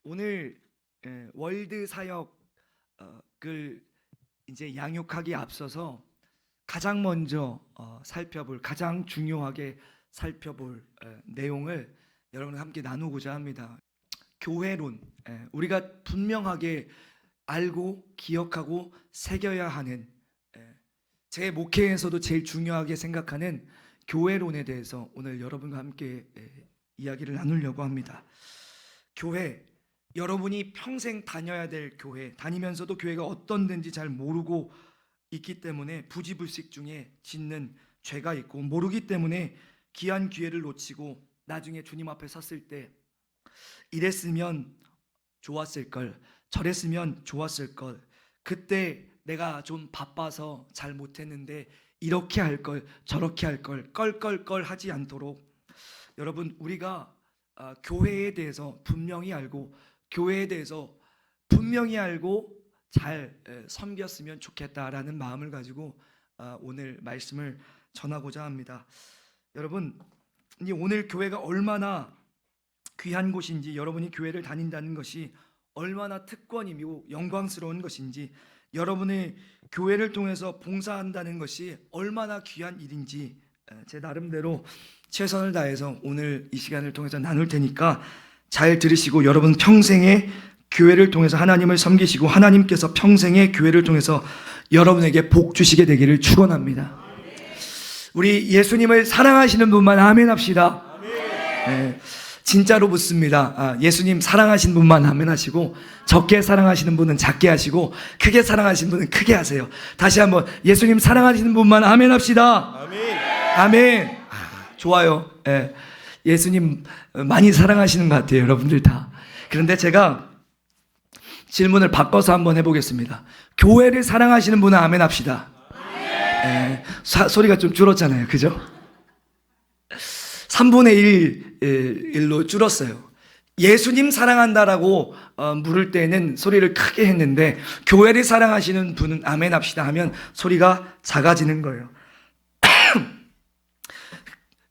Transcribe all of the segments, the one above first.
오늘 월드 사역을 이제 양육하기에 앞서서 가장 먼저 가장 중요하게 살펴볼 내용을 여러분과 함께 나누고자 합니다. 교회론, 우리가 분명하게 알고 기억하고 새겨야 하는, 제 목회에서도 제일 중요하게 생각하는 교회론에 대해서 오늘 여러분과 함께 이야기를 나누려고 합니다. 교회, 여러분이 평생 다녀야 될 교회, 다니면서도 교회가 어떤 데인지 잘 모르고 있기 때문에 부지불식 중에 짓는 죄가 있고, 모르기 때문에 귀한 기회를 놓치고 나중에 주님 앞에 섰을 때 이랬으면 좋았을 걸, 저랬으면 좋았을 걸, 그때 내가 좀 바빠서 잘 못했는데 이렇게 할 걸, 저렇게 할 걸, 껄껄껄 하지 않도록, 여러분, 우리가 교회에 대해서 분명히 알고, 교회에 대해서 분명히 알고 잘 섬겼으면 좋겠다라는 마음을 가지고 오늘 말씀을 전하고자 합니다. 여러분, 오늘 교회가 얼마나 귀한 곳인지, 여러분이 교회를 다닌다는 것이 얼마나 특권이고 영광스러운 것인지, 여러분의 교회를 통해서 봉사한다는 것이 얼마나 귀한 일인지 제 나름대로 최선을 다해서 오늘 이 시간을 통해서 나눌 테니까 잘 들으시고, 여러분 평생의 교회를 통해서 하나님을 섬기시고 하나님께서 평생의 교회를 통해서 여러분에게 복 주시게 되기를 축원합니다. 우리 예수님을 사랑하시는 분만 아멘 합시다. 네, 진짜로 묻습니다. 예수님 사랑하시는 분만 아멘 하시고, 적게 사랑하시는 분은 작게 하시고, 크게 사랑하시는 분은 크게 하세요. 다시 한번 예수님 사랑하시는 분만 아멘 합시다. 아멘. 아멘. 좋아요. 예수님 많이 사랑하시는 것 같아요, 여러분들 다. 그런데 제가 질문을 바꿔서 한번 해보겠습니다. 교회를 사랑하시는 분은 아멘 합시다. 소리가 좀 줄었잖아요, 그죠? 3분의 1로 줄었어요. 예수님 사랑한다라고 물을 때는 소리를 크게 했는데, 교회를 사랑하시는 분은 아멘 합시다 하면 소리가 작아지는 거예요.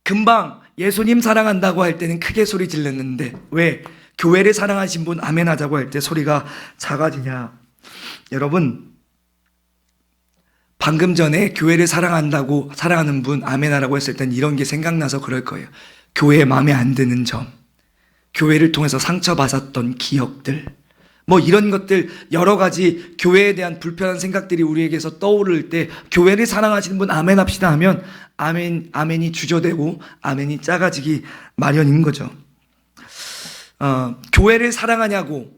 금방 예수님 사랑한다고 할 때는 크게 소리 질렀는데 왜 교회를 사랑하신 분 아멘 하자고 할 때 소리가 작아지냐? 여러분, 방금 전에 교회를 사랑하는 분 아멘 하라고 했을 땐 이런 게 생각나서 그럴 거예요. 교회 마음에 안 드는 점, 교회를 통해서 상처받았던 기억들, 뭐 이런 것들, 여러 가지 교회에 대한 불편한 생각들이 우리에게서 떠오를 때 교회를 사랑하시는 분 아멘 합시다 하면 아멘이 주저되고 아멘이 작아지기 마련인 거죠. 교회를 사랑하냐고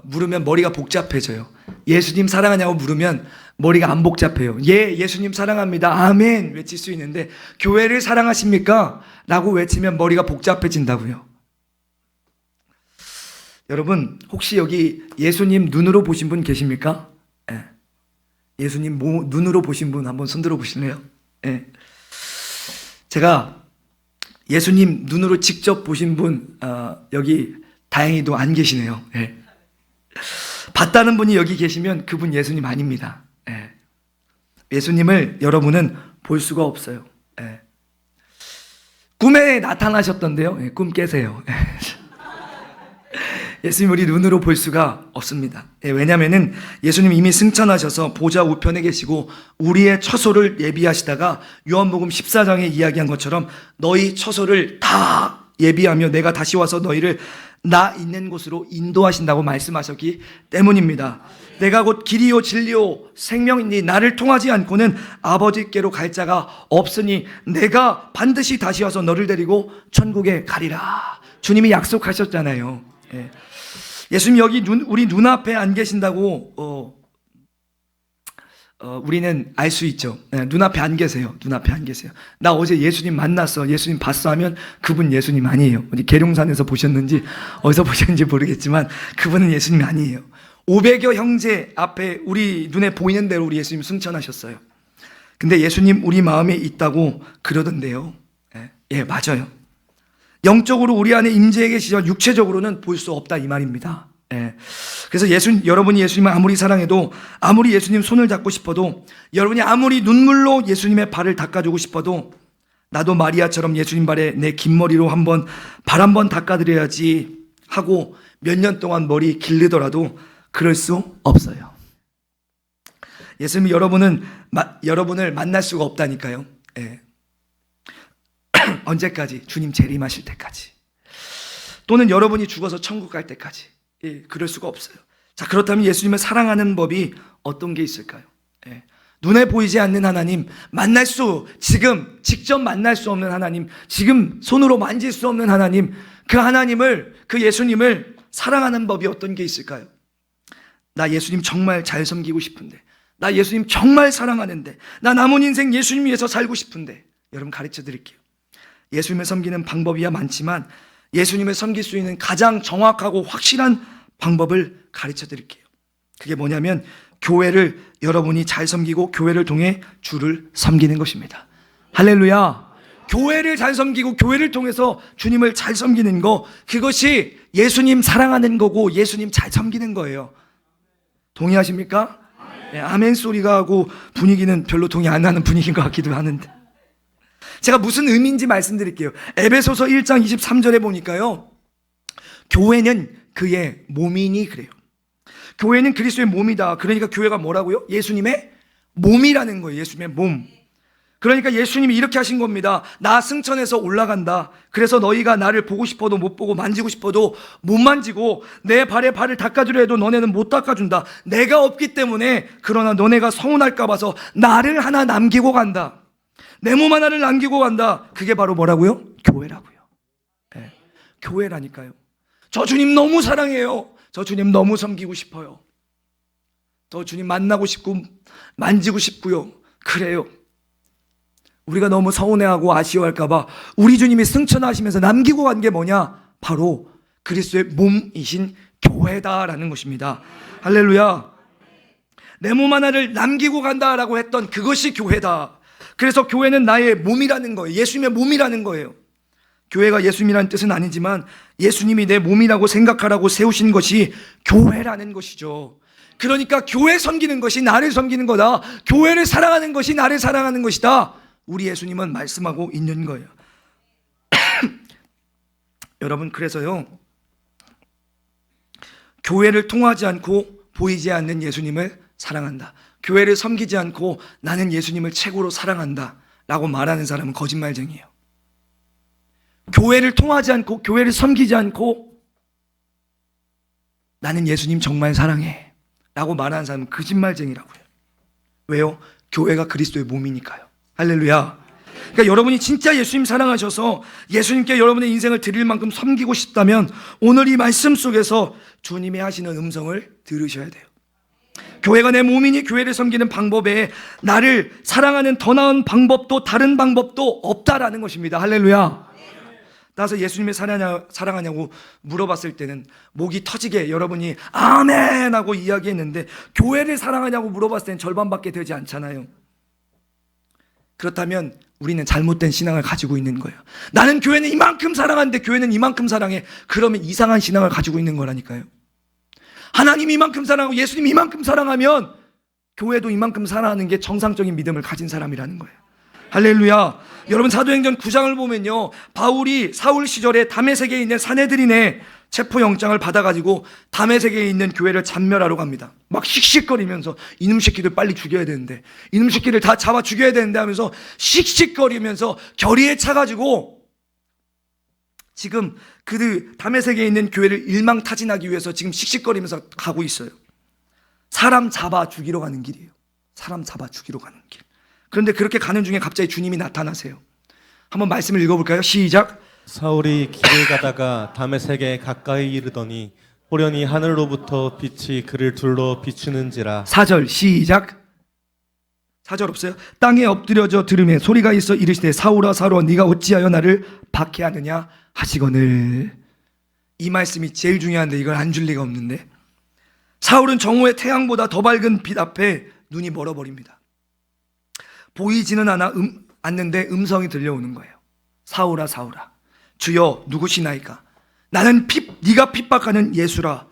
물으면 머리가 복잡해져요. 예수님 사랑하냐고 물으면 머리가 안 복잡해요. 예수님 사랑합니다. 아멘 외칠 수 있는데, 교회를 사랑하십니까? 라고 외치면 머리가 복잡해진다고요. 여러분, 혹시 여기 예수님 눈으로 보신 분 계십니까? 예수님 눈으로 보신 분 한번 손들어 보실래요? 제가 예수님 눈으로 직접 보신 분 여기 다행히도 안 계시네요. 봤다는 분이 여기 계시면 그분 예수님 아닙니다. 예수님을 여러분은 볼 수가 없어요. 꿈에 나타나셨던데요. 꿈 깨세요. 예수님 우리 눈으로 볼 수가 없습니다. 왜냐하면 예수님 이미 승천하셔서 보좌 우편에 계시고 우리의 처소를 예비하시다가 요한복음 14장에 이야기한 것처럼 너희 처소를 다 예비하며 내가 다시 와서 너희를 나 있는 곳으로 인도하신다고 말씀하셨기 때문입니다. 내가 곧 길이요 진리요 생명이니 나를 통하지 않고는 아버지께로 갈 자가 없으니 내가 반드시 다시 와서 너를 데리고 천국에 가리라. 주님이 약속하셨잖아요. 예수님 여기 우리 눈앞에 안 계신다고 우리는 알 수 있죠. 눈앞에 안 계세요. 눈앞에 안 계세요. 나 어제 예수님 만났어, 예수님 봤어 하면 그분 예수님 아니에요. 어디 계룡산에서 보셨는지 어디서 보셨는지 모르겠지만 그분은 예수님 아니에요. 500여 형제 앞에 우리 눈에 보이는 대로 우리 예수님 승천하셨어요. 근데 예수님 우리 마음에 있다고 그러던데요. 맞아요. 영적으로 우리 안에 임재해 계시지만 육체적으로는 볼 수 없다 이 말입니다. 그래서 여러분이 예수님을 아무리 사랑해도, 아무리 예수님 손을 잡고 싶어도, 여러분이 아무리 눈물로 예수님의 발을 닦아주고 싶어도, 나도 마리아처럼 예수님 발에 내 긴 머리로 발 한번 닦아드려야지 하고 몇 년 동안 머리 기르더라도 그럴 수 없어요. 예수님이 여러분을 만날 수가 없다니까요. 예. 언제까지? 주님 재림하실 때까지. 또는 여러분이 죽어서 천국 갈 때까지. 예, 그럴 수가 없어요. 자, 그렇다면 예수님을 사랑하는 법이 어떤 게 있을까요? 예. 눈에 보이지 않는 하나님, 지금 직접 만날 수 없는 하나님, 지금 손으로 만질 수 없는 하나님, 그 예수님을 사랑하는 법이 어떤 게 있을까요? 나 예수님 정말 잘 섬기고 싶은데, 나 예수님 정말 사랑하는데, 나 남은 인생 예수님 위해서 살고 싶은데, 여러분 가르쳐 드릴게요. 예수님을 섬기는 방법이야 많지만 예수님을 섬길 수 있는 가장 정확하고 확실한 방법을 가르쳐 드릴게요. 그게 뭐냐면 교회를 여러분이 잘 섬기고 교회를 통해 주를 섬기는 것입니다. 할렐루야. 교회를 잘 섬기고 교회를 통해서 주님을 잘 섬기는 거, 그것이 예수님 사랑하는 거고 예수님 잘 섬기는 거예요. 동의하십니까? 네, 아멘 소리가 하고 분위기는 별로 동의 안 하는 분위기인 것 같기도 하는데, 제가 무슨 의미인지 말씀드릴게요. 에베소서 1장 23절에 보니까요, 교회는 그의 몸이니 그래요. 교회는 그리스도의 몸이다. 그러니까 교회가 뭐라고요? 예수님의 몸이라는 거예요. 예수님의 몸. 그러니까 예수님이 이렇게 하신 겁니다. 나 승천해서 올라간다. 그래서 너희가 나를 보고 싶어도 못 보고 만지고 싶어도 못 만지고 내 발에 발을 닦아주려 해도 너네는 못 닦아준다. 내가 없기 때문에. 그러나 너네가 서운할까 봐서 나를 하나 남기고 간다. 내 몸 하나를 남기고 간다. 그게 바로 뭐라고요? 교회라고요. 네, 교회라니까요. 저 주님 너무 사랑해요. 저 주님 너무 섬기고 싶어요. 저 주님 만나고 싶고 만지고 싶고요. 그래요. 우리가 너무 서운해하고 아쉬워할까 봐 우리 주님이 승천하시면서 남기고 간 게 뭐냐? 바로 그리스도의 몸이신 교회다라는 것입니다. 할렐루야. 내 몸 하나를 남기고 간다라고 했던 그것이 교회다. 그래서 교회는 나의 몸이라는 거예요. 예수님의 몸이라는 거예요. 교회가 예수님이라는 뜻은 아니지만 예수님이 내 몸이라고 생각하라고 세우신 것이 교회라는 것이죠. 그러니까 교회 섬기는 것이 나를 섬기는 거다. 교회를 사랑하는 것이 나를 사랑하는 것이다. 우리 예수님은 말씀하고 있는 거예요. 여러분, 그래서요, 교회를 통하지 않고 보이지 않는 예수님을 사랑한다. 교회를 섬기지 않고 나는 예수님을 최고로 사랑한다 라고 말하는 사람은 거짓말쟁이에요. 교회를 통하지 않고 교회를 섬기지 않고 나는 예수님 정말 사랑해 라고 말하는 사람은 거짓말쟁이라고요. 왜요? 교회가 그리스도의 몸이니까요. 할렐루야. 그러니까 여러분이 진짜 예수님 사랑하셔서 예수님께 여러분의 인생을 드릴 만큼 섬기고 싶다면 오늘 이 말씀 속에서 주님이 하시는 음성을 들으셔야 돼요. 교회가 내 몸이니 교회를 섬기는 방법에 나를 사랑하는 더 나은 방법도 다른 방법도 없다라는 것입니다. 할렐루야. 따라서 예수님을 사랑하냐고 물어봤을 때는 목이 터지게 여러분이 아멘 하고 이야기했는데, 교회를 사랑하냐고 물어봤을 때는 절반밖에 되지 않잖아요. 그렇다면 우리는 잘못된 신앙을 가지고 있는 거예요. 나는 교회는 이만큼 사랑하는데 교회는 이만큼 사랑해. 그러면 이상한 신앙을 가지고 있는 거라니까요. 하나님 이만큼 사랑하고 예수님 이만큼 사랑하면 교회도 이만큼 사랑하는 게 정상적인 믿음을 가진 사람이라는 거예요. 할렐루야. 여러분, 사도행전 9장을 보면요, 바울이 사울 시절에 다메섹에 있는 사내들인의 체포영장을 받아가지고 다메섹에 있는 교회를 잔멸하러 갑니다. 막 씩씩거리면서 이놈 새끼들 빨리 죽여야 되는데, 이놈 새끼들 다 잡아 죽여야 되는데 하면서 씩씩거리면서 결의에 차가지고 지금 그 다메섹에 있는 교회를 일망타진하기 위해서 지금 씩씩거리면서 가고 있어요. 사람 잡아 죽이러 가는 길이에요. 사람 잡아 죽이러 가는 길. 그런데 그렇게 가는 중에 갑자기 주님이 나타나세요. 한번 말씀을 읽어볼까요? 시작. 사울이 길을 가다가 다메섹에 가까이 이르더니 호련히 하늘로부터 빛이 그를 둘러 비추는지라. 4절 시작. 4절 없어요? 땅에 엎드려져 들으며 소리가 있어 이르시되 사울아 사울아 네가 어찌하여 나를 박해하느냐 하시거늘. 이 말씀이 제일 중요한데 이걸 안 줄 리가 없는데, 사울은 정오의 태양보다 더 밝은 빛 앞에 눈이 멀어버립니다. 보이지는 않는데 음성이 들려오는 거예요. 사울아 사울아 주여 누구시나이까? 나는 네가 핍박하는 예수라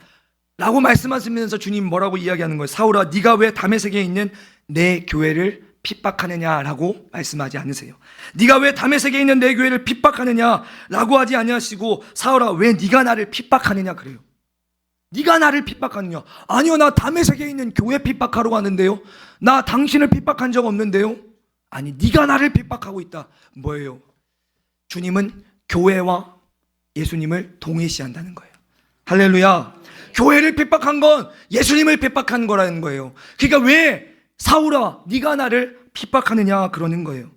라고 말씀하시면서 주님 뭐라고 이야기하는 거예요? 사울아 네가 왜 다메섹에 있는 내 교회를 핍박하느냐라고 말씀하지 않으세요. 네가 왜 다메섹에 있는 내 교회를 핍박하느냐라고 하지 아니하시고 사울아 왜 네가 나를 핍박하느냐 그래요. 네가 나를 핍박하느냐? 아니요, 나 다메섹에 있는 교회 핍박하러 가는데요. 나 당신을 핍박한 적 없는데요. 아니, 네가 나를 핍박하고 있다. 뭐예요? 주님은 교회와 예수님을 동일시한다는 거예요. 할렐루야. 교회를 핍박한 건 예수님을 핍박한 거라는 거예요. 그러니까 왜 사울아 네가 나를 핍박하느냐 그러는 거예요.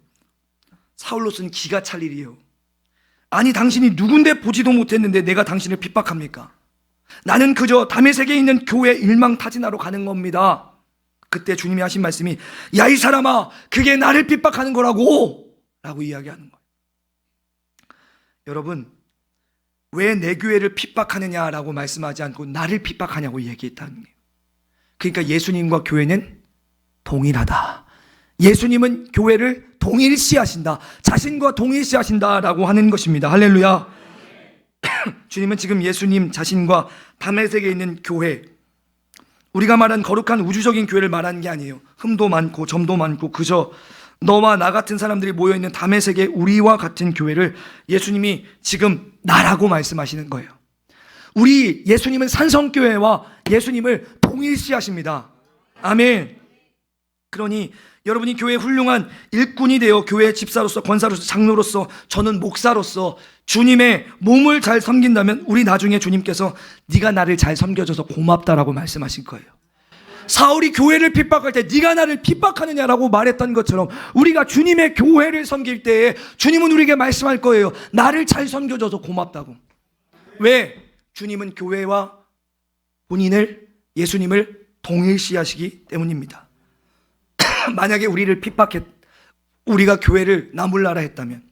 사울로서는 기가 찰 일이에요. 아니, 당신이 누군데 보지도 못했는데 내가 당신을 핍박합니까? 나는 그저 다메섹에 있는 교회 일망타진하러 가는 겁니다. 그때 주님이 하신 말씀이 야, 이 사람아, 그게 나를 핍박하는 거라고 라고 이야기하는 거예요. 여러분, 왜 내 교회를 핍박하느냐라고 말씀하지 않고 나를 핍박하냐고 얘기했다는 거예요. 그러니까 예수님과 교회는 동일하다. 예수님은 교회를 동일시하신다. 자신과 동일시하신다라고 하는 것입니다. 할렐루야. 주님은 지금 예수님 자신과 다메섹에 있는 교회, 우리가 말한 거룩한 우주적인 교회를 말하는 게 아니에요. 흠도 많고 점도 많고 그저 너와 나 같은 사람들이 모여있는 다메섹의 우리와 같은 교회를 예수님이 지금 나라고 말씀하시는 거예요. 우리 예수님은 산성교회와 예수님을 동일시하십니다. 아멘. 그러니 여러분이 교회의 훌륭한 일꾼이 되어 교회의 집사로서, 권사로서, 장로로서, 저는 목사로서 주님의 몸을 잘 섬긴다면 우리 나중에 주님께서 네가 나를 잘 섬겨줘서 고맙다라고 말씀하실 거예요. 사울이 교회를 핍박할 때 네가 나를 핍박하느냐라고 말했던 것처럼 우리가 주님의 교회를 섬길 때에 주님은 우리에게 말씀할 거예요. 나를 잘 섬겨줘서 고맙다고. 왜? 주님은 교회와 본인을, 예수님을 동일시하시기 때문입니다. 만약에 우리를 우리가 교회를 나몰라라 했다면,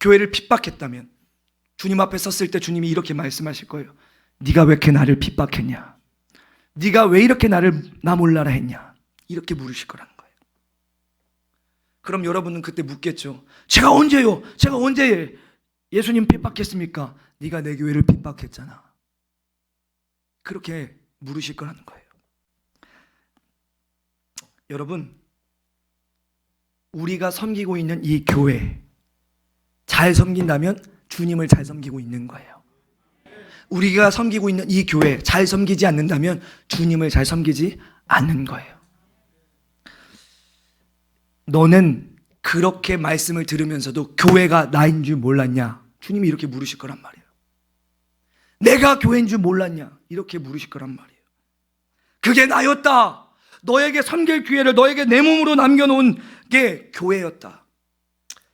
교회를 핍박했다면 주님 앞에 섰을 때 주님이 이렇게 말씀하실 거예요. 네가 왜 이렇게 나를 핍박했냐? 네가 왜 이렇게 나를 나몰라라 했냐? 이렇게 물으실 거라는 거예요. 그럼 여러분은 그때 묻겠죠. 제가 언제요? 제가 언제 예수님 핍박했습니까? 네가 내 교회를 핍박했잖아. 그렇게 물으실 거라는 거예요. 여러분, 우리가 섬기고 있는 이 교회 잘 섬긴다면 주님을 잘 섬기고 있는 거예요. 우리가 섬기고 있는 이 교회 잘 섬기지 않는다면 주님을 잘 섬기지 않는 거예요. 너는 그렇게 말씀을 들으면서도 교회가 나인 줄 몰랐냐? 주님이 이렇게 물으실 거란 말이에요. 내가 교회인 줄 몰랐냐? 이렇게 물으실 거란 말이에요. 그게 나였다. 너에게 섬길 기회를 너에게 내 몸으로 남겨놓은 게 교회였다.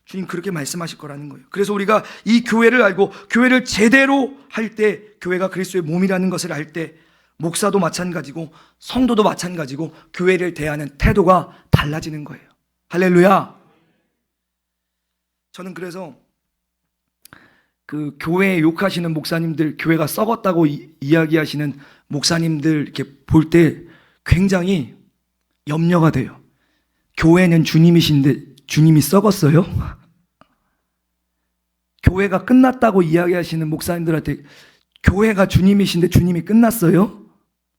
주님 그렇게 말씀하실 거라는 거예요. 그래서 우리가 이 교회를 알고 교회를 제대로 할 때, 교회가 그리스도의 몸이라는 것을 알 때 목사도 마찬가지고 성도도 마찬가지고 교회를 대하는 태도가 달라지는 거예요. 할렐루야. 저는 그래서 그 교회에 욕하시는 목사님들, 교회가 썩었다고 이야기하시는 목사님들 이렇게 볼 때 굉장히 염려가 돼요. 교회는 주님이신데 주님이 썩었어요? 교회가 끝났다고 이야기하시는 목사님들한테 교회가 주님이신데 주님이 끝났어요?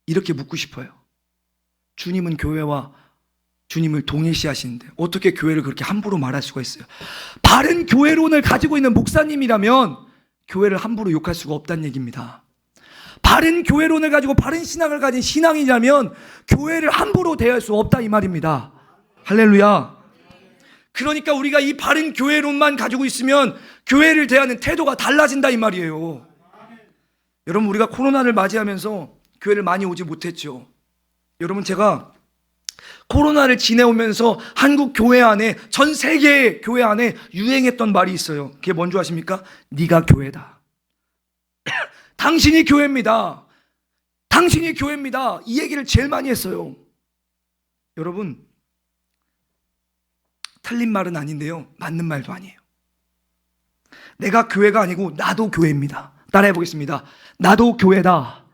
이렇게 묻고 싶어요. 주님은 교회와 주님을 동일시하시는데 어떻게 교회를 그렇게 함부로 말할 수가 있어요? 바른 교회론을 가지고 있는 목사님이라면 교회를 함부로 욕할 수가 없다는 얘기입니다. 바른 교회론을 가지고 바른 신앙을 가진 신앙이라면 교회를 함부로 대할 수 없다 이 말입니다. 할렐루야. 그러니까 우리가 이 바른 교회론만 가지고 있으면 교회를 대하는 태도가 달라진다 이 말이에요. 여러분, 우리가 코로나를 맞이하면서 교회를 많이 오지 못했죠. 여러분, 제가 코로나를 지내오면서 한국 교회 안에, 전 세계 교회 안에 유행했던 말이 있어요. 그게 뭔지 아십니까? 네가 교회다. 당신이 교회입니다. 당신이 교회입니다. 이 얘기를 제일 많이 했어요. 여러분, 틀린 말은 아닌데요, 맞는 말도 아니에요. 내가 교회가 아니고 나도 교회입니다. 따라해 보겠습니다. 나도 교회다.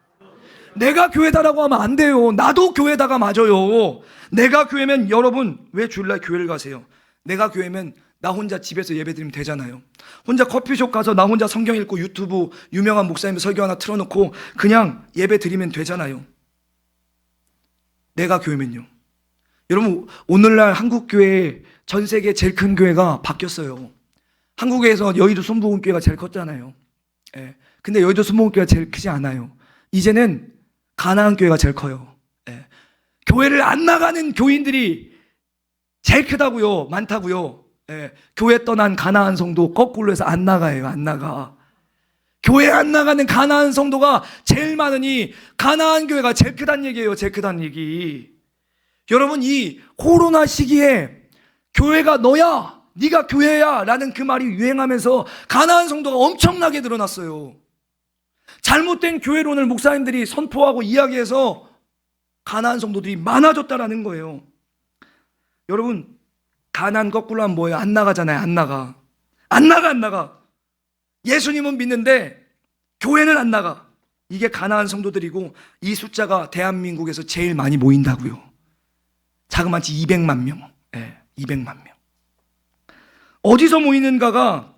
내가 교회다라고 하면 안 돼요. 나도 교회다가 맞아요. 내가 교회면, 여러분 왜 주일날 교회를 가세요? 내가 교회면 나 혼자 집에서 예배드리면 되잖아요. 혼자 커피숍 가서 나 혼자 성경 읽고 유튜브 유명한 목사님 설교 하나 틀어놓고 그냥 예배 드리면 되잖아요. 내가 교회면요. 여러분, 오늘날 한국 교회, 전 세계 제일 큰 교회가 바뀌었어요. 한국에서 여의도 순복음교회가 제일 컸잖아요. 예. 근데 여의도 순복음교회가 제일 크지 않아요. 이제는 가나안 교회가 제일 커요. 예. 교회를 안 나가는 교인들이 제일 크다고요. 많다고요. 예. 교회 떠난 가나안 성도 거꾸로 해서 안 나가요. 안 나가. 교회 안 나가는 가나안 성도가 제일 많으니 가나안 교회가 제일 크다는 얘기예요. 제일 크다는 얘기. 여러분, 이 코로나 시기에 교회가 너야, 네가 교회야 라는 그 말이 유행하면서 가나안 성도가 엄청나게 늘어났어요. 잘못된 교회론을 목사님들이 선포하고 이야기해서 가나안 성도들이 많아졌다라는 거예요. 여러분, 가나안 거꾸로 하면 뭐예요? 안 나가잖아요. 안 나가. 안 나가. 예수님은 믿는데 교회는 안 나가. 이게 가나안 성도들이고, 이 숫자가 대한민국에서 제일 많이 모인다고요. 자그마치 200만 명. 예, 200만 명. 어디서 모이는가가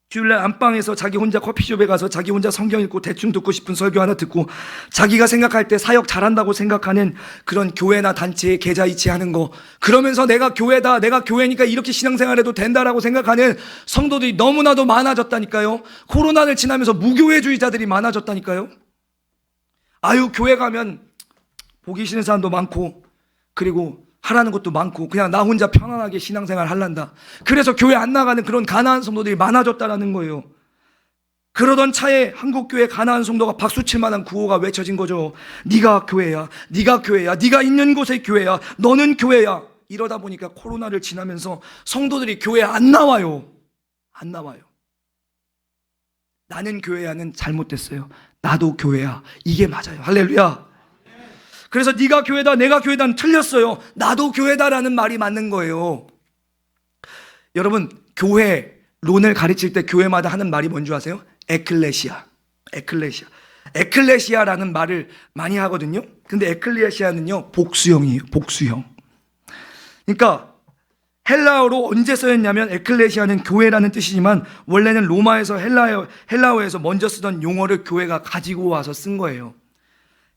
주일날 안방에서 자기 혼자 커피숍에 가서 자기 혼자 성경 읽고 대충 듣고 싶은 설교 하나 듣고 자기가 생각할 때 사역 잘한다고 생각하는 그런 교회나 단체에 계좌이체하는 거, 그러면서 내가 교회다, 내가 교회니까 이렇게 신앙생활해도 된다라고 생각하는 성도들이 너무나도 많아졌다니까요. 코로나를 지나면서 무교회주의자들이 많아졌다니까요. 아유, 교회 가면 보기 싫은 사람도 많고, 그리고 하라는 것도 많고, 그냥 나 혼자 편안하게 신앙생활 할란다. 그래서 교회 안 나가는 그런 가나안 성도들이 많아졌다라는 거예요. 그러던 차에 한국교회 가나안 성도가 박수칠 만한 구호가 외쳐진 거죠. 네가 교회야, 네가 교회야, 네가 있는 곳에 교회야, 너는 교회야. 이러다 보니까 코로나를 지나면서 성도들이 교회에 안 나와요. 안 나와요. 나는 교회야는 잘못됐어요. 나도 교회야, 이게 맞아요. 할렐루야. 그래서 네가 교회다, 내가 교회다는 틀렸어요. 나도 교회다라는 말이 맞는 거예요. 여러분, 교회론을 가르칠 때 교회마다 하는 말이 뭔지 아세요? 에클레시아. 에클레시아라는 말을 많이 하거든요. 근데 에클레시아는요, 복수형이에요. 복수형. 그러니까 헬라어로 언제 쓰였냐면, 에클레시아는 교회라는 뜻이지만 원래는 로마에서 헬라어에서 먼저 쓰던 용어를 교회가 가지고 와서 쓴 거예요.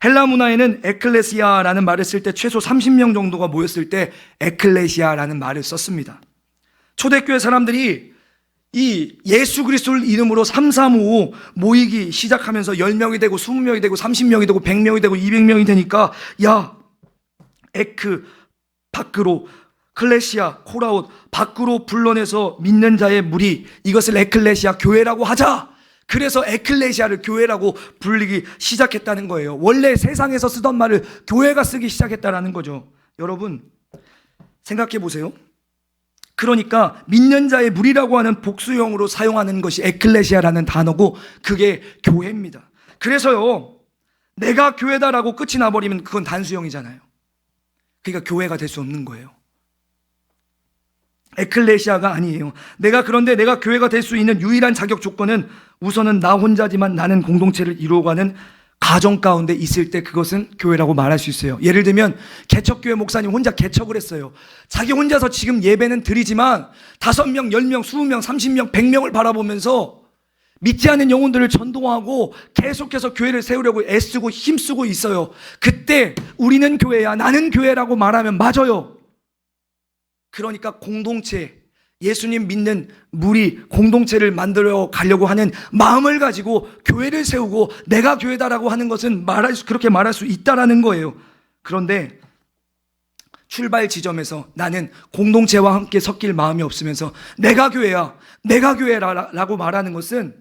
헬라 문화에는 에클레시아라는 말을 쓸 때 최소 30명 정도가 모였을 때 에클레시아라는 말을 썼습니다. 초대교회 사람들이 이 예수 그리스도를 이름으로 335 모이기 시작하면서 10명이 되고 20명이 되고 30명이 되고 100명이 되고 200명이 되니까, 야, 에크 밖으로, 클레시아 코라웃 밖으로 불러내서 믿는 자의 무리, 이것을 에클레시아 교회라고 하자. 그래서 에클레시아를 교회라고 불리기 시작했다는 거예요. 원래 세상에서 쓰던 말을 교회가 쓰기 시작했다는 거죠. 여러분, 생각해 보세요. 그러니까 믿는 자의 무리라고 하는 복수형으로 사용하는 것이 에클레시아라는 단어고, 그게 교회입니다. 그래서요, 내가 교회다라고 끝이 나버리면 그건 단수형이잖아요. 그러니까 교회가 될 수 없는 거예요. 에클레시아가 아니에요. 그런데 내가 교회가 될 수 있는 유일한 자격 조건은 우선은 나 혼자지만 나는 공동체를 이루어가는 가정 가운데 있을 때 그것은 교회라고 말할 수 있어요. 예를 들면 개척교회 목사님 혼자 개척을 했어요. 자기 혼자서 지금 예배는 드리지만 5명, 10명, 20명, 30명, 100명을 바라보면서 믿지 않는 영혼들을 전도하고 계속해서 교회를 세우려고 애쓰고 힘쓰고 있어요. 그때 우리는 교회야, 나는 교회라고 말하면 맞아요. 그러니까 공동체, 예수님 믿는 무리 공동체를 만들어 가려고 하는 마음을 가지고 교회를 세우고 내가 교회다라고 하는 것은 그렇게 말할 수 있다라는 거예요. 그런데 출발 지점에서 나는 공동체와 함께 섞일 마음이 없으면서 내가 교회야, 내가 교회라고 말하는 것은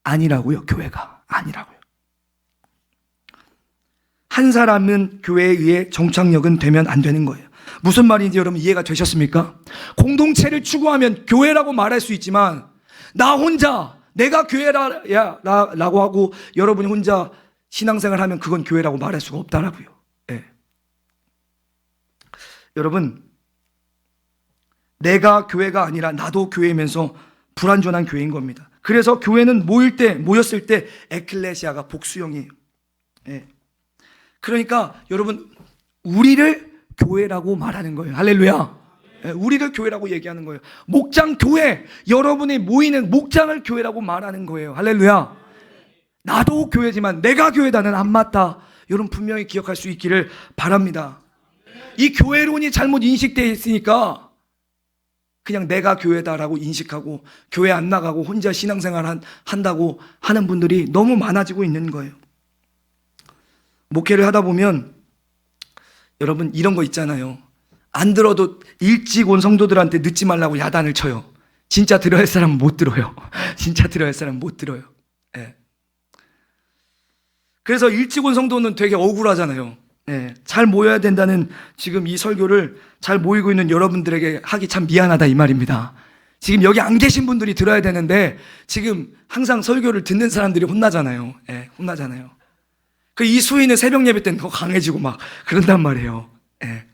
아니라고요. 교회가 아니라고요. 한 사람은 교회에 의해 정착력은 되면 안 되는 거예요. 무슨 말인지 여러분 이해가 되셨습니까? 공동체를 추구하면 교회라고 말할 수 있지만, 나 혼자 내가 교회라고 하고 여러분이 혼자 신앙생활 하면 그건 교회라고 말할 수가 없다라고요. 네. 여러분, 내가 교회가 아니라 나도 교회면서 불완전한 교회인 겁니다. 그래서 교회는 모였을 때 에클레시아가 복수형이에요. 네. 그러니까 여러분, 우리를 교회라고 말하는 거예요. 할렐루야. 우리를 교회라고 얘기하는 거예요. 목장 교회, 여러분이 모이는 목장을 교회라고 말하는 거예요. 할렐루야. 나도 교회지만 내가 교회다는 안 맞다. 여러분 분명히 기억할 수 있기를 바랍니다. 이 교회론이 잘못 인식되어 있으니까 그냥 내가 교회다라고 인식하고 교회 안 나가고 혼자 신앙생활 한다고 하는 분들이 너무 많아지고 있는 거예요. 목회를 하다 보면 여러분 이런 거 있잖아요. 안 들어도 일찍 온 성도들한테 늦지 말라고 야단을 쳐요. 진짜 들어야 할 사람은 못 들어요. 진짜 들어야 할 사람은 못 들어요. 예. 그래서 일찍 온 성도는 되게 억울하잖아요. 예. 잘 모여야 된다는 지금 이 설교를 잘 모이고 있는 여러분들에게 하기 참 미안하다 이 말입니다. 지금 여기 안 계신 분들이 들어야 되는데 지금 항상 설교를 듣는 사람들이 혼나잖아요. 예. 혼나잖아요. 그 이 수위는 새벽 예배 때는 더 강해지고 막 그런단 말이에요. 예.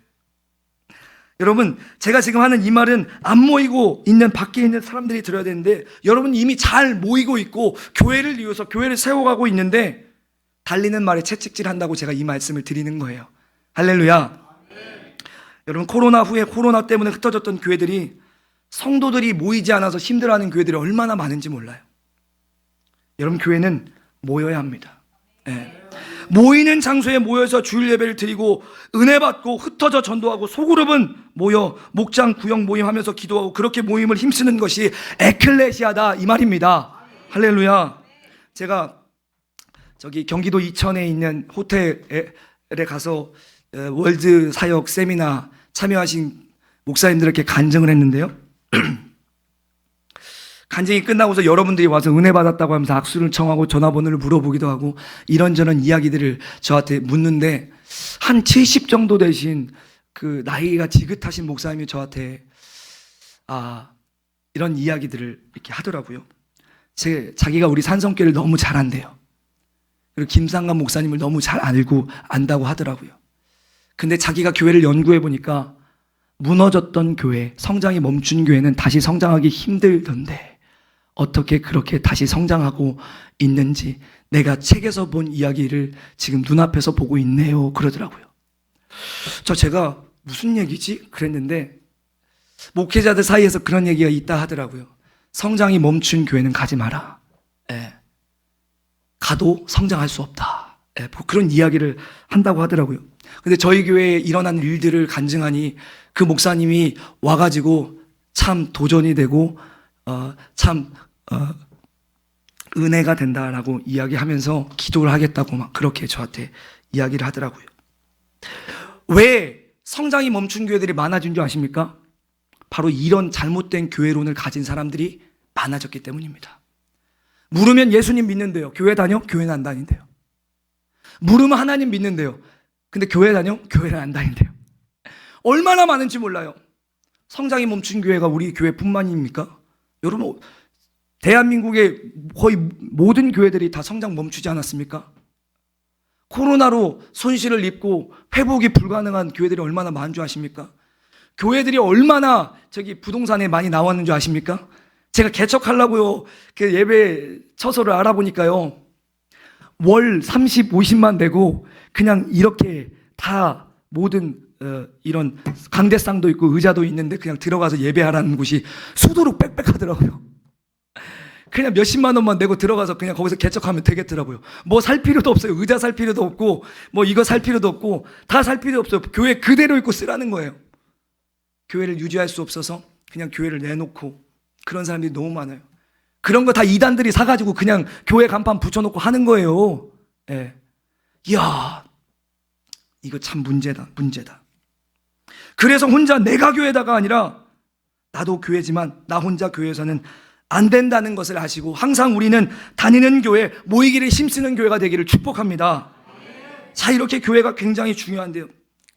여러분, 제가 지금 하는 이 말은 안 모이고 있는 밖에 있는 사람들이 들어야 되는데 여러분 이미 잘 모이고 있고 교회를 이루어서 교회를 세워가고 있는데 달리는 말에 채찍질 한다고 제가 이 말씀을 드리는 거예요. 할렐루야. 여러분, 코로나 후에 코로나 때문에 흩어졌던 교회들이 성도들이 모이지 않아서 힘들어하는 교회들이 얼마나 많은지 몰라요. 여러분, 교회는 모여야 합니다. 예. 모이는 장소에 모여서 주일 예배를 드리고 은혜 받고 흩어져 전도하고 소그룹은 모여 목장 구역 모임하면서 기도하고 그렇게 모임을 힘쓰는 것이 에클레시아다 이 말입니다. 할렐루야. 제가 저기 경기도 이천에 있는 호텔에 가서 월드 사역 세미나 참여하신 목사님들에게 간증을 했는데요. 간증이 끝나고서 여러분들이 와서 은혜 받았다고 하면서 악수를 청하고 전화번호를 물어보기도 하고 이런저런 이야기들을 저한테 묻는데 한 70 정도 되신 그 나이가 지긋하신 목사님이 저한테 이런 이야기들을 이렇게 하더라고요. 자기가 우리 산성교회를 너무 잘 안대요. 그리고 김상관 목사님을 너무 잘 안다고 하더라고요. 근데 자기가 교회를 연구해 보니까 무너졌던 교회, 성장이 멈춘 교회는 다시 성장하기 힘들던데 어떻게 그렇게 다시 성장하고 있는지 내가 책에서 본 이야기를 지금 눈앞에서 보고 있네요. 그러더라고요. 제가 무슨 얘기지? 그랬는데 목회자들 사이에서 그런 얘기가 있다 하더라고요. 성장이 멈춘 교회는 가지 마라. 예. 가도 성장할 수 없다. 예. 그런 이야기를 한다고 하더라고요. 근데 저희 교회에 일어난 일들을 간증하니 그 목사님이 와가지고 참 도전이 되고 은혜가 된다라고 이야기하면서 기도를 하겠다고 막 그렇게 저한테 이야기를 하더라고요. 왜 성장이 멈춘 교회들이 많아진 줄 아십니까? 바로 이런 잘못된 교회론을 가진 사람들이 많아졌기 때문입니다. 물으면 예수님 믿는데요. 교회 다녀? 교회는 안 다닌대요. 물으면 하나님 믿는데요. 근데 교회 다녀? 교회는 안 다닌대요. 얼마나 많은지 몰라요. 성장이 멈춘 교회가 우리 교회뿐만입니까? 여러분, 대한민국의 거의 모든 교회들이 다 성장 멈추지 않았습니까? 코로나로 손실을 입고 회복이 불가능한 교회들이 얼마나 많은 줄 아십니까? 교회들이 얼마나 부동산에 많이 나왔는 줄 아십니까? 제가 개척하려고요. 그 예배 처소를 알아보니까요. 월 30, 50만 내고 그냥 이렇게 다 모든 이런 강대상도 있고 의자도 있는데 그냥 들어가서 예배하라는 곳이 수두룩 빽빽하더라고요. 그냥 몇십만 원만 내고 들어가서 그냥 거기서 개척하면 되겠더라고요. 뭐 살 필요도 없어요. 의자 살 필요도 없고 뭐 이거 살 필요도 없고 다 살 필요 없어요. 교회 그대로 있고 쓰라는 거예요. 교회를 유지할 수 없어서 그냥 교회를 내놓고 그런 사람들이 너무 많아요. 그런 거 다 이단들이 사가지고 그냥 교회 간판 붙여놓고 하는 거예요. 예. 이야, 이거 참 문제다. 그래서 혼자 내가 교회다가 아니라 나도 교회지만 나 혼자 교회에서는 안 된다는 것을 아시고 항상 우리는 다니는 교회, 모이기를 힘쓰는 교회가 되기를 축복합니다. 자, 이렇게 교회가 굉장히 중요한데요.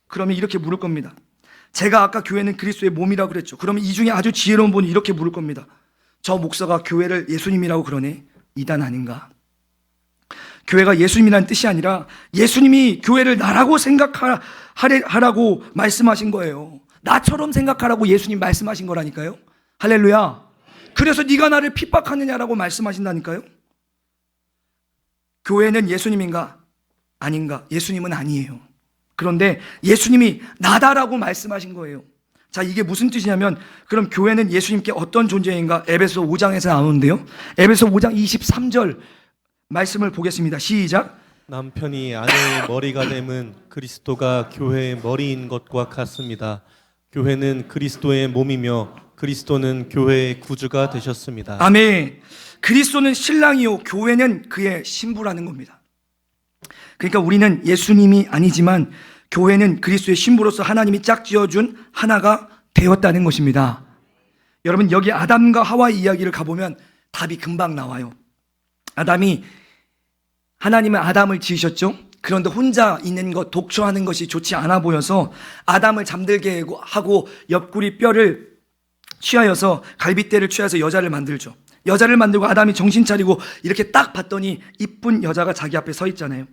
그러면 이렇게 물을 겁니다. 제가 아까 교회는 그리스도의 몸이라고 그랬죠. 그러면 이 중에 아주 지혜로운 분이 이렇게 물을 겁니다. 저 목사가 교회를 예수님이라고 그러네. 이단 아닌가? 교회가 예수님이라는 뜻이 아니라 예수님이 교회를 나라고 생각하라고 말씀하신 거예요. 나처럼 생각하라고 예수님 말씀하신 거라니까요. 할렐루야. 그래서 네가 나를 핍박하느냐라고 말씀하신다니까요. 교회는 예수님인가? 아닌가? 예수님은 아니에요. 그런데 예수님이 나다라고 말씀하신 거예요. 자, 이게 무슨 뜻이냐면 그럼 교회는 예수님께 어떤 존재인가? 에베소 5장에서 나오는데요. 에베소 5장 23절 말씀을 보겠습니다. 시작. 남편이 아내의 머리가 됨은 그리스도가 교회의 머리인 것과 같습니다. 교회는 그리스도의 몸이며 그리스도는 교회의 구주가 되셨습니다. 아멘. 그리스도는 신랑이요 교회는 그의 신부라는 겁니다. 그러니까 우리는 예수님이 아니지만 교회는 그리스도의 신부로서 하나님이 짝지어준 하나가 되었다는 것입니다. 여러분, 여기 아담과 하와 이야기를 가보면 답이 금방 나와요. 하나님은 아담을 지으셨죠. 그런데 혼자 있는 것, 독초하는 것이 좋지 않아 보여서 아담을 잠들게 하고 옆구리 뼈를 취하여서 갈빗대를 취하여서 여자를 만들죠. 여자를 만들고 아담이 정신 차리고 이렇게 딱 봤더니 이쁜 여자가 자기 앞에 서 있잖아요.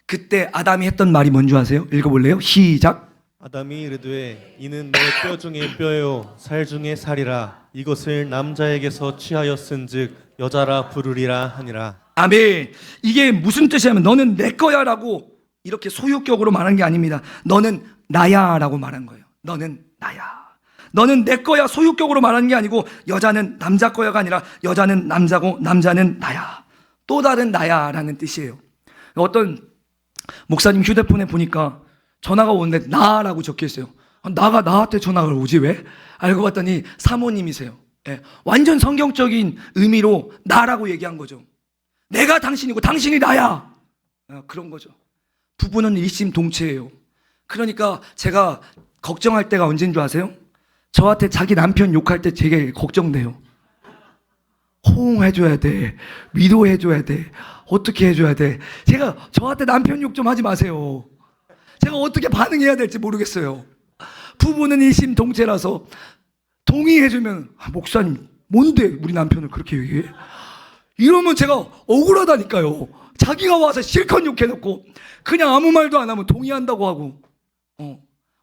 그때 아담이 했던 말이 뭔지 아세요? 읽어볼래요? 시작. 아담이 이르되 이는 내 뼈 중에 뼈요 살 중에 살이라 이것을 남자에게서 취하였은즉 여자라 부르리라 하니라. 아멘. 이게 무슨 뜻이냐면 너는 내 거야 라고 이렇게 소유격으로 말한 게 아닙니다. 너는 나야 라고 말한 거예요. 너는 나야. 너는 내 거야 소유격으로 말하는 게 아니고 여자는 남자 거야가 아니라 여자는 남자고 남자는 나야. 또 다른 나야 라는 뜻이에요. 어떤 목사님 휴대폰에 보니까 전화가 오는데 나라고 적혀있어요. 나가 나한테 전화가 오지 왜? 알고 봤더니 사모님이세요. 예, 완전 성경적인 의미로 나라고 얘기한 거죠. 내가 당신이고 당신이 나야. 그런 거죠. 부부는 일심동체예요. 그러니까 제가 걱정할 때가 언제인 줄 아세요? 저한테 자기 남편 욕할 때 되게 걱정돼요. 호응해줘야 돼. 위로해줘야 돼. 어떻게 해줘야 돼. 제가 저한테 남편 욕 좀 하지 마세요. 제가 어떻게 반응해야 될지 모르겠어요. 부부는 일심동체라서 동의해주면 목사님 뭔데 우리 남편을 그렇게 얘기해? 이러면 제가 억울하다니까요. 자기가 와서 실컷 욕해놓고 그냥 아무 말도 안 하면 동의한다고 하고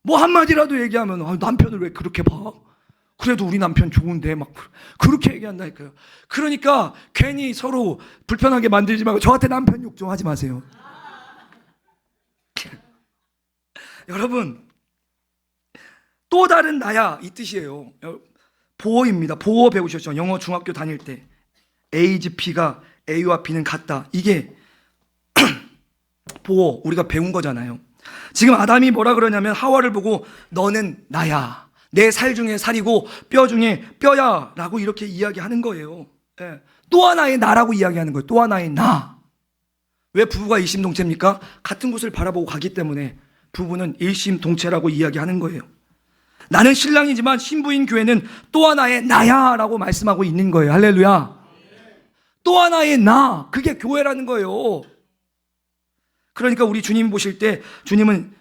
뭐 한마디라도 얘기하면 남편을 왜 그렇게 봐? 그래도 우리 남편 좋은데 막 그렇게 얘기한다니까요. 그러니까 괜히 서로 불편하게 만들지 말고 저한테 남편 욕 좀 하지 마세요. 여러분, 또 다른 나야 이 뜻이에요. 보어입니다. 보어 배우셨죠? 영어 중학교 다닐 때 A's P가 A와 B는 같다. 이게 보어 우리가 배운 거잖아요. 지금 아담이 뭐라 그러냐면 하와를 보고 너는 나야. 내 살 중에 살이고 뼈 중에 뼈야 라고 이렇게 이야기하는 거예요. 예. 또 하나의 나라고 이야기하는 거예요. 또 하나의 나. 왜 부부가 일심동체입니까? 같은 곳을 바라보고 가기 때문에 부부는 일심동체라고 이야기하는 거예요. 나는 신랑이지만 신부인 교회는 또 하나의 나야 라고 말씀하고 있는 거예요. 할렐루야. 또 하나의 나, 그게 교회라는 거예요. 그러니까 우리 주님 보실 때 주님은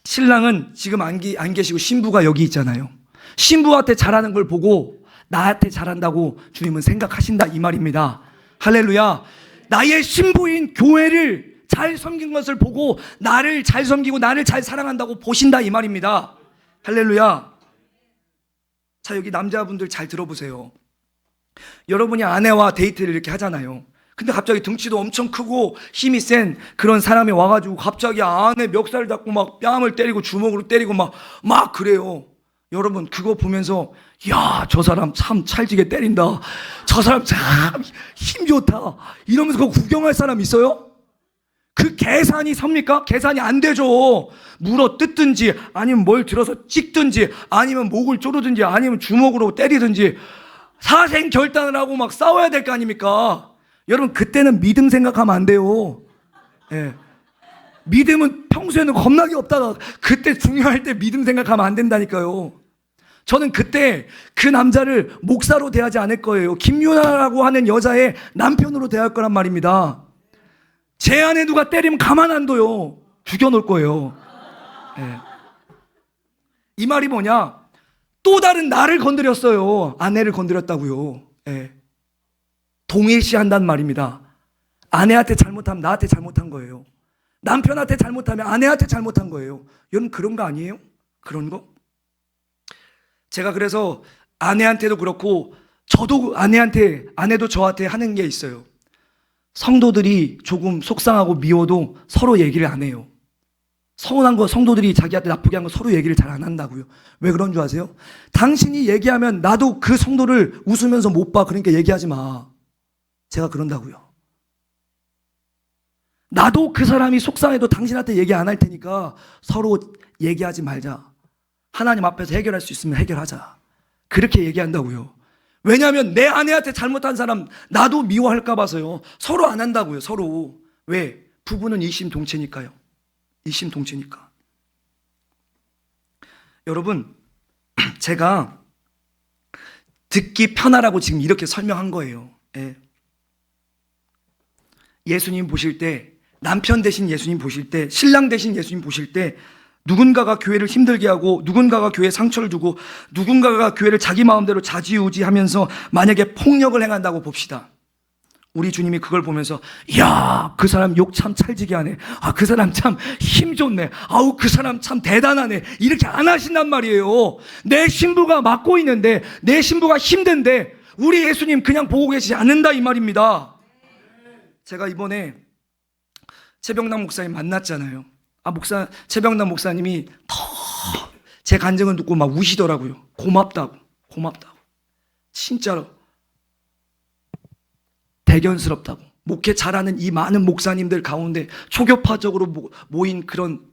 신랑은 지금 안 계시고 신부가 여기 있잖아요. 신부한테 잘하는 걸 보고 나한테 잘한다고 주님은 생각하신다 이 말입니다. 할렐루야. 나의 신부인 교회를 잘 섬긴 것을 보고 나를 잘 섬기고 나를 잘 사랑한다고 보신다 이 말입니다. 할렐루야. 자, 여기 남자분들 잘 들어보세요. 여러분이 아내와 데이트를 이렇게 하잖아요. 근데 갑자기 등치도 엄청 크고 힘이 센 그런 사람이 와가지고 갑자기 아내 멱살 잡고 막 뺨을 때리고 주먹으로 때리고 막 그래요. 여러분 그거 보면서 야, 저 사람 참 찰지게 때린다. 저 사람 참 힘 좋다. 이러면서 그거 구경할 사람 있어요? 그 계산이 섭니까? 계산이 안 되죠. 물어 뜯든지 아니면 뭘 들어서 찍든지 아니면 목을 조르든지 아니면 주먹으로 때리든지 사생 결단을 하고 막 싸워야 될 거 아닙니까? 여러분 그때는 믿음 생각하면 안 돼요. 예. 믿음은 평소에는 겁나게 없다가 그때 중요할 때 믿음 생각하면 안 된다니까요. 저는 그때 그 남자를 목사로 대하지 않을 거예요. 김유나라고 하는 여자의 남편으로 대할 거란 말입니다. 제 아내 누가 때리면 가만 안 둬요. 죽여놓을 거예요. 예. 이 말이 뭐냐? 또 다른 나를 건드렸어요. 아내를 건드렸다고요. 예. 동일시한단 말입니다. 아내한테 잘못하면 나한테 잘못한 거예요. 남편한테 잘못하면 아내한테 잘못한 거예요. 여러분 그런 거 아니에요? 그런 거? 제가 그래서 아내한테도 그렇고 저도 아내도 저한테 하는 게 있어요. 성도들이 조금 속상하고 미워도 서로 얘기를 안 해요. 서운한 거 성도들이 자기한테 나쁘게 한 거 서로 얘기를 잘 안 한다고요. 왜 그런 줄 아세요? 당신이 얘기하면 나도 그 성도를 웃으면서 못 봐. 그러니까 얘기하지 마. 제가 그런다고요. 나도 그 사람이 속상해도 당신한테 얘기 안 할 테니까 서로 얘기하지 말자. 하나님 앞에서 해결할 수 있으면 해결하자. 그렇게 얘기한다고요. 왜냐하면 내 아내한테 잘못한 사람 나도 미워할까 봐서요. 서로 안 한다고요. 서로. 왜? 부부는 일심동체니까요. 일심동체니까. 여러분, 제가 듣기 편하라고 지금 이렇게 설명한 거예요. 예. 예수님 보실 때, 남편 대신 예수님 보실 때, 신랑 대신 예수님 보실 때 누군가가 교회를 힘들게 하고 누군가가 교회에 상처를 주고 누군가가 교회를 자기 마음대로 좌지우지하면서 만약에 폭력을 행한다고 봅시다. 우리 주님이 그걸 보면서 야, 그 사람 욕 참 찰지게 하네. 아, 그 사람 참 힘 좋네. 아우, 그 사람 참 대단하네. 이렇게 안 하신단 말이에요. 내 신부가 맡고 있는데, 내 신부가 힘든데 우리 예수님 그냥 보고 계시지 않는다 이 말입니다. 제가 이번에 최병남 목사님 만났잖아요. 최병남 목사님이 더 제 간증을 듣고 막 우시더라고요. 고맙다고. 진짜로. 대견스럽다고. 목회 잘하는 이 많은 목사님들 가운데 초교파적으로 모인 그런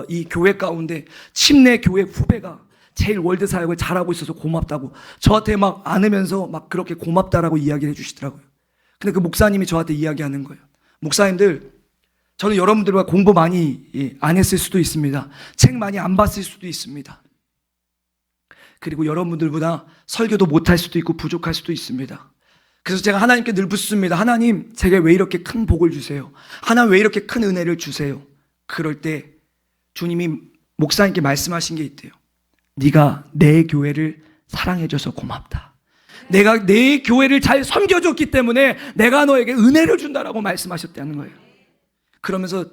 이 교회 가운데 침례 교회 후배가 제일 월드 사역을 잘하고 있어서 고맙다고 저한테 막 안으면서 막 그렇게 고맙다라고 이야기를 해주시더라고요. 근데 그 목사님이 저한테 이야기하는 거예요. 목사님들, 저는 여러분들과 공부 많이 안 했을 수도 있습니다. 책 많이 안 봤을 수도 있습니다. 그리고 여러분들보다 설교도 못할 수도 있고 부족할 수도 있습니다. 그래서 제가 하나님께 늘 묻습니다. 하나님, 제게 왜 이렇게 큰 복을 주세요? 하나님, 왜 이렇게 큰 은혜를 주세요? 그럴 때 주님이 목사님께 말씀하신 게 있대요. 네가 내 교회를 사랑해줘서 고맙다. 내가 내 교회를 잘 섬겨줬기 때문에 내가 너에게 은혜를 준다라고 말씀하셨다는 거예요. 그러면서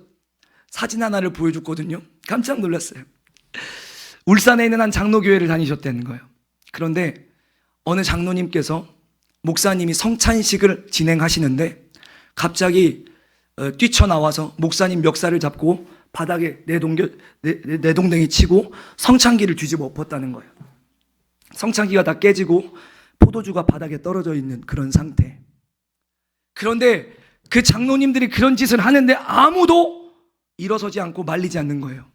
사진 하나를 보여줬거든요. 깜짝 놀랐어요. 울산에 있는 한 장로교회를 다니셨다는 거예요. 그런데 어느 장로님께서 목사님이 성찬식을 진행하시는데 갑자기 뛰쳐나와서 목사님 멱살을 잡고 바닥에 내동댕이 치고 성찬기를 뒤집어 엎었다는 거예요. 성찬기가 다 깨지고 포도주가 바닥에 떨어져 있는 그런 상태. 그런데 그 장로님들이 그런 짓을 하는데 아무도 일어서지 않고 말리지 않는 거예요.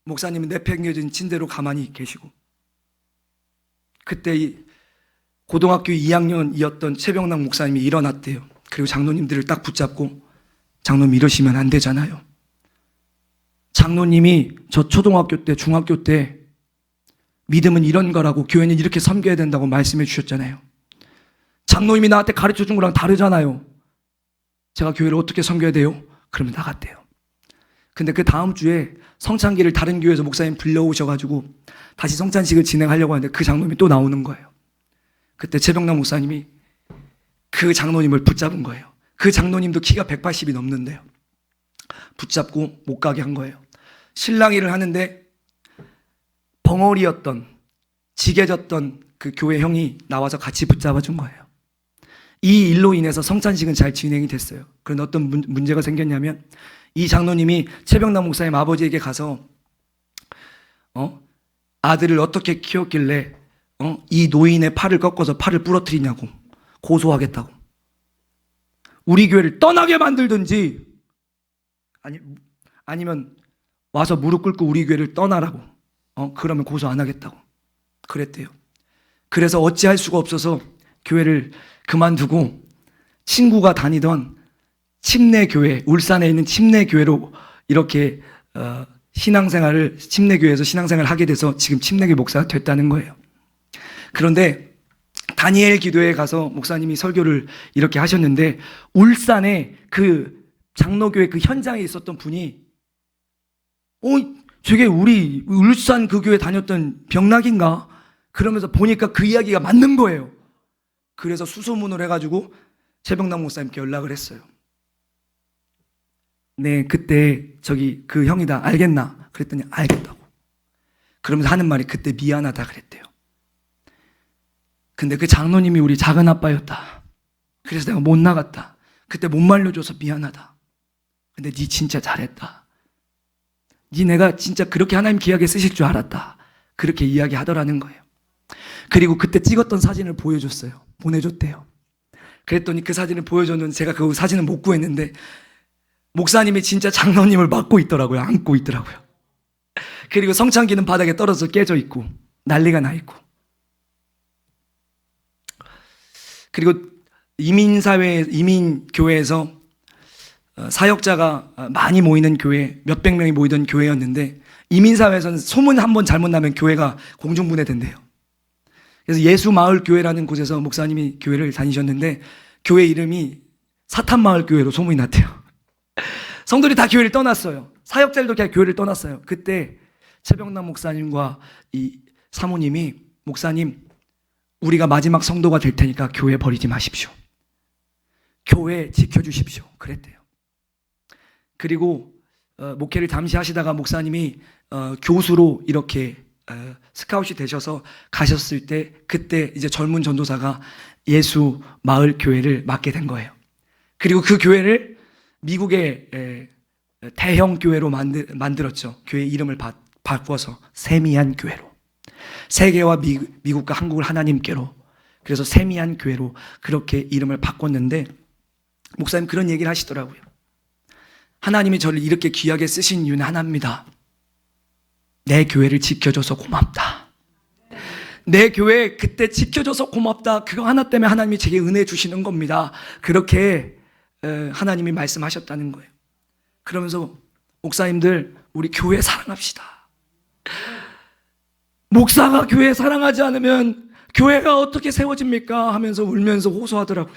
목사님은 내팽겨진 침대로 가만히 계시고. 그때 이 고등학교 2학년이었던 최병남 목사님이 일어났대요. 그리고 장로님들을 딱 붙잡고, 장로님 이러시면 안 되잖아요. 장로님이 저 초등학교 때, 중학교 때 믿음은 이런 거라고, 교회는 이렇게 섬겨야 된다고 말씀해 주셨잖아요. 장로님이 나한테 가르쳐 준 거랑 다르잖아요. 제가 교회를 어떻게 섬겨야 돼요? 그러면 나갔대요. 근데 그 다음 주에 성찬기를 다른 교회에서 목사님 불러오셔가지고 다시 성찬식을 진행하려고 하는데 그 장로님이 또 나오는 거예요. 그때 최병남 목사님이 그 장로님을 붙잡은 거예요. 그 장로님도 키가 180이 넘는데요. 붙잡고 못 가게 한 거예요. 신랑 일을 하는데 벙어리였던, 지게졌던 그 교회 형이 나와서 같이 붙잡아 준 거예요. 이 일로 인해서 성찬식은 잘 진행이 됐어요. 그런데 어떤 문제가 생겼냐면 이 장로님이 최병남 목사님 아버지에게 가서 아들을 어떻게 키웠길래 이 노인의 팔을 꺾어서 팔을 부러뜨리냐고 고소하겠다고. 우리 교회를 떠나게 만들든지 아니면 와서 무릎 꿇고 우리 교회를 떠나라고. 그러면 고소 안 하겠다고 그랬대요. 그래서 어찌할 수가 없어서 교회를 그만두고 친구가 다니던 침례교회, 울산에 있는 침례교회로 이렇게 침례교회에서 신앙생활을 하게 돼서 지금 침례교 목사가 됐다는 거예요. 그런데 다니엘 기도에 가서 목사님이 설교를 이렇게 하셨는데 울산에 그 장로교회 그 현장에 있었던 분이 저게 우리 울산 그 교회 다녔던 병락인가? 그러면서 보니까 그 이야기가 맞는 거예요. 그래서 수소문을 해가지고 최병남 목사님께 연락을 했어요. 네, 그때 그 형이다 알겠나? 그랬더니 알겠다고. 그러면서 하는 말이 그때 미안하다 그랬대요. 근데 그 장로님이 우리 작은 아빠였다. 그래서 내가 못 나갔다. 그때 못 말려줘서 미안하다. 근데 네 진짜 잘했다. 네 내가 진짜 그렇게 하나님 귀하게 쓰실 줄 알았다. 그렇게 이야기하더라는 거예요. 그리고 그때 찍었던 사진을 보여줬어요. 보내줬대요. 그랬더니 그 사진을 보여줬는데 제가 그 사진을 못 구했는데 목사님이 진짜 장로님을 맡고 있더라고요. 안고 있더라고요. 그리고 성찬기는 바닥에 떨어져 깨져 있고 난리가 나 있고. 그리고 이민교회에서 사역자가 많이 모이는 교회, 몇백 명이 모이던 교회였는데 이민사회에서는 소문 한 번 잘못 나면 교회가 공중분해된대요. 그래서 예수마을교회라는 곳에서 목사님이 교회를 다니셨는데 교회 이름이 사탄마을교회로 소문이 났대요. 성도들이 다 교회를 떠났어요. 사역자들도 그냥 교회를 떠났어요. 그때 최병남 목사님과 이 사모님이 목사님, 우리가 마지막 성도가 될 테니까 교회 버리지 마십시오. 교회 지켜주십시오. 그랬대요. 그리고 목회를 잠시 하시다가 목사님이 교수로 이렇게 스카웃이 되셔서 가셨을 때 그때 이제 젊은 전도사가 예수 마을 교회를 맡게 된 거예요. 그리고 그 교회를 미국의 대형 교회로 만들었죠. 교회 이름을 바꿔서 세미한 교회로. 세계와 미국과 한국을 하나님께로. 그래서 세미한 교회로 그렇게 이름을 바꿨는데 목사님 그런 얘기를 하시더라고요. 하나님이 저를 이렇게 귀하게 쓰신 이유는 하나입니다. 내 교회를 지켜줘서 고맙다. 내 교회 그때 지켜줘서 고맙다. 그거 하나 때문에 하나님이 제게 은혜 주시는 겁니다. 그렇게 하나님이 말씀하셨다는 거예요. 그러면서 목사님들 우리 교회 사랑합시다. 목사가 교회 사랑하지 않으면 교회가 어떻게 세워집니까? 하면서 울면서 호소하더라고요.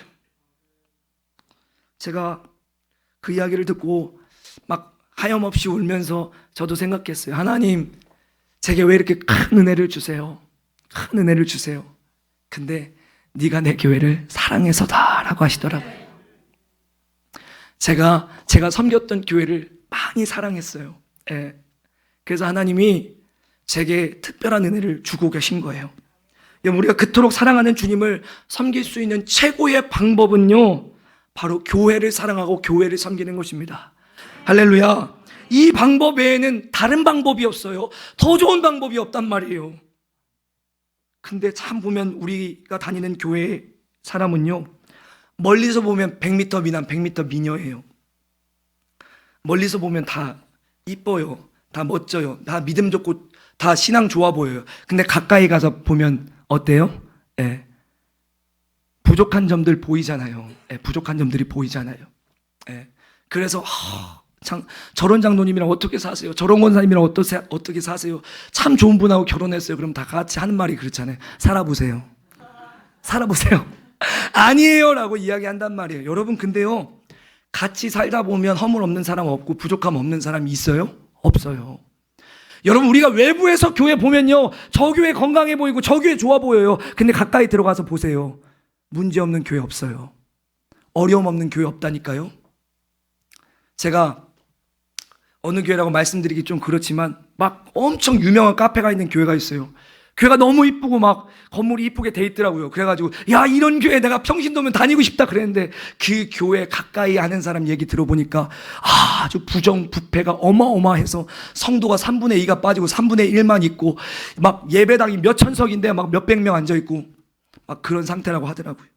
제가 그 이야기를 듣고 막 하염없이 울면서 저도 생각했어요. 하나님, 제게 왜 이렇게 큰 은혜를 주세요? 큰 은혜를 주세요. 근데 네가 내 교회를 사랑해서다라고 하시더라고요. 제가 섬겼던 교회를 많이 사랑했어요. 예. 그래서 하나님이 제게 특별한 은혜를 주고 계신 거예요. 우리가 그토록 사랑하는 주님을 섬길 수 있는 최고의 방법은요, 바로 교회를 사랑하고 교회를 섬기는 것입니다. 할렐루야. 이 방법 외에는 다른 방법이 없어요. 더 좋은 방법이 없단 말이에요. 근데 참 보면 우리가 다니는 교회 사람은요, 멀리서 보면 100m 미남, 100m 미녀예요. 멀리서 보면 다 이뻐요. 다 멋져요. 다 믿음 좋고 다 신앙 좋아 보여요. 근데 가까이 가서 보면 어때요? 예. 부족한 점들 보이잖아요. 예. 부족한 점들이 보이잖아요. 예. 그래서 저런 장로님이랑 어떻게 사세요? 저런 권사님이랑 어떻게 사세요? 참 좋은 분하고 결혼했어요. 그럼 다 같이 하는 말이 그렇잖아요. 살아보세요. 살아보세요. 아니에요 라고 이야기한단 말이에요. 여러분 근데요, 같이 살다 보면 허물 없는 사람 없고 부족함 없는 사람이 있어요? 없어요. 여러분 우리가 외부에서 교회 보면요, 저 교회 건강해 보이고 저 교회 좋아 보여요. 근데 가까이 들어가서 보세요. 문제 없는 교회 없어요. 어려움 없는 교회 없다니까요. 제가 어느 교회라고 말씀드리기 좀 그렇지만 막 엄청 유명한 카페가 있는 교회가 있어요. 교회가 너무 이쁘고 막 건물이 이쁘게 돼 있더라고요. 그래가지고 야, 이런 교회 내가 평신도면 다니고 싶다 그랬는데 그 교회 가까이 아는 사람 얘기 들어보니까 아주 부정부패가 어마어마해서 성도가 3분의 2가 빠지고 3분의 1만 있고 막 예배당이 몇 천석인데 막 몇백 명 앉아있고 막 그런 상태라고 하더라고요.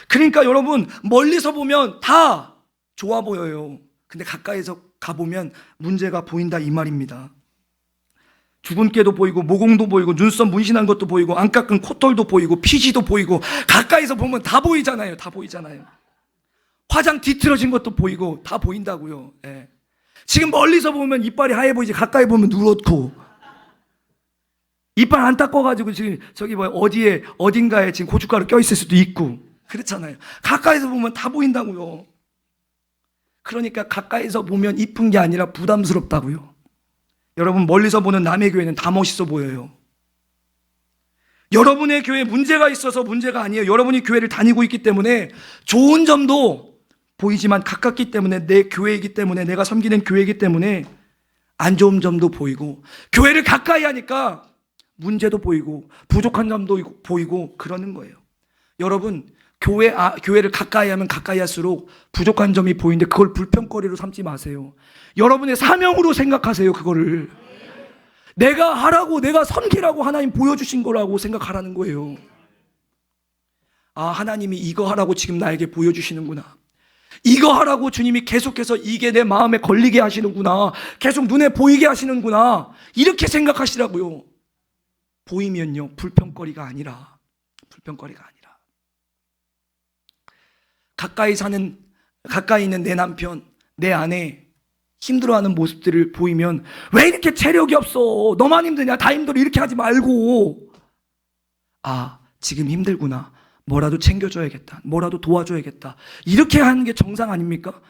그러니까 여러분 멀리서 보면 다 좋아 보여요. 근데 가까이서 가보면 문제가 보인다 이 말입니다. 주근깨도 보이고 모공도 보이고 눈썹 문신한 것도 보이고 안 깎은 콧털도 보이고 피지도 보이고 가까이서 보면 다 보이잖아요. 다 보이잖아요. 화장 뒤틀어진 것도 보이고 다 보인다고요. 예. 지금 멀리서 보면 이빨이 하얘 보이지 가까이 보면 누렇고 이빨 안 닦아가지고 지금 저기 어딘가에 지금 고춧가루 껴있을 수도 있고 그렇잖아요. 가까이서 보면 다 보인다고요. 그러니까 가까이서 보면 이쁜 게 아니라 부담스럽다고요. 여러분 멀리서 보는 남의 교회는 다 멋있어 보여요. 여러분의 교회에 문제가 있어서 문제가 아니에요. 여러분이 교회를 다니고 있기 때문에 좋은 점도 보이지만 가깝기 때문에 내 교회이기 때문에 내가 섬기는 교회이기 때문에 안 좋은 점도 보이고 교회를 가까이 하니까 문제도 보이고 부족한 점도 보이고 그러는 거예요. 여러분 교회를 가까이 하면 가까이 할수록 부족한 점이 보이는데 그걸 불평거리로 삼지 마세요. 여러분의 사명으로 생각하세요. 그거를 내가 하라고 내가 섬기라고 하나님 보여주신 거라고 생각하라는 거예요. 아, 하나님이 이거 하라고 지금 나에게 보여주시는구나. 이거 하라고 주님이 계속해서 이게 내 마음에 걸리게 하시는구나, 계속 눈에 보이게 하시는구나, 이렇게 생각하시라고요. 보이면요, 불평거리가 아니라 가까이 있는 내 남편, 내 아내 힘들어하는 모습들을 보이면 왜 이렇게 체력이 없어, 너만 힘드냐, 다 힘들어, 이렇게 하지 말고, 아, 지금 힘들구나, 뭐라도 챙겨줘야겠다, 뭐라도 도와줘야겠다, 이렇게 하는 게 정상 아닙니까?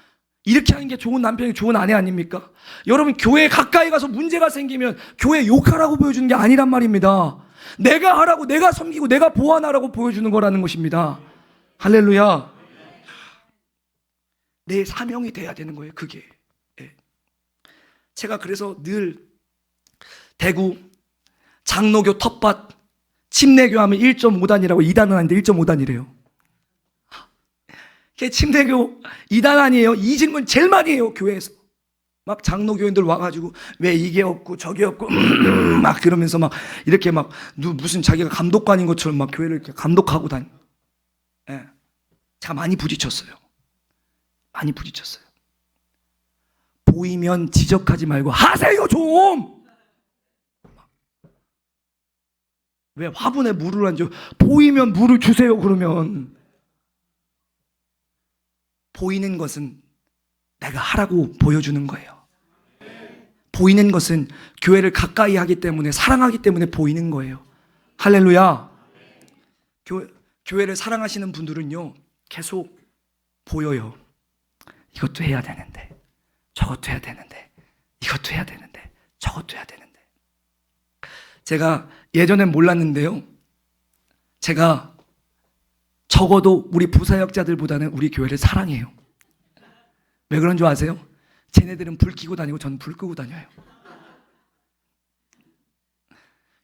이렇게 하는 게 좋은 남편이 좋은 아내 아닙니까? 여러분, 교회에 가까이 가서 문제가 생기면 교회 욕하라고 보여주는 게 아니란 말입니다. 내가 하라고, 내가 섬기고 내가 보완하라고 보여주는 거라는 것입니다. 할렐루야. 내 사명이 돼야 되는 거예요, 그게. 예. 제가 그래서 늘 대구 장로교 텃밭 침례교 하면 1.5단이라고, 2단은 아닌데 1.5단이래요. 침례교 2단 아니에요? 이 질문 제일 많이 해요, 교회에서. 막 장로교인들 와가지고 왜 이게 없고 저게 없고 막 그러면서 막 이렇게 막 무슨 자기가 감독관인 것처럼 막 교회를 이렇게 감독하고 다니. 예. 제가 많이 부딪혔어요. 보이면 지적하지 말고 하세요 좀. 왜 화분에 물을 안 줘? 보이면 물을 주세요. 그러면 보이는 것은 내가 하라고 보여주는 거예요. 보이는 것은 교회를 가까이 하기 때문에, 사랑하기 때문에 보이는 거예요. 할렐루야. 교회를 사랑하시는 분들은요, 계속 보여요. 이것도 해야 되는데, 저것도 해야 되는데, 이것도 해야 되는데, 저것도 해야 되는데. 제가 예전엔 몰랐는데요, 제가 적어도 우리 부사역자들보다는 우리 교회를 사랑해요. 왜 그런 줄 아세요? 쟤네들은 불 켜고 다니고 저는 불 끄고 다녀요.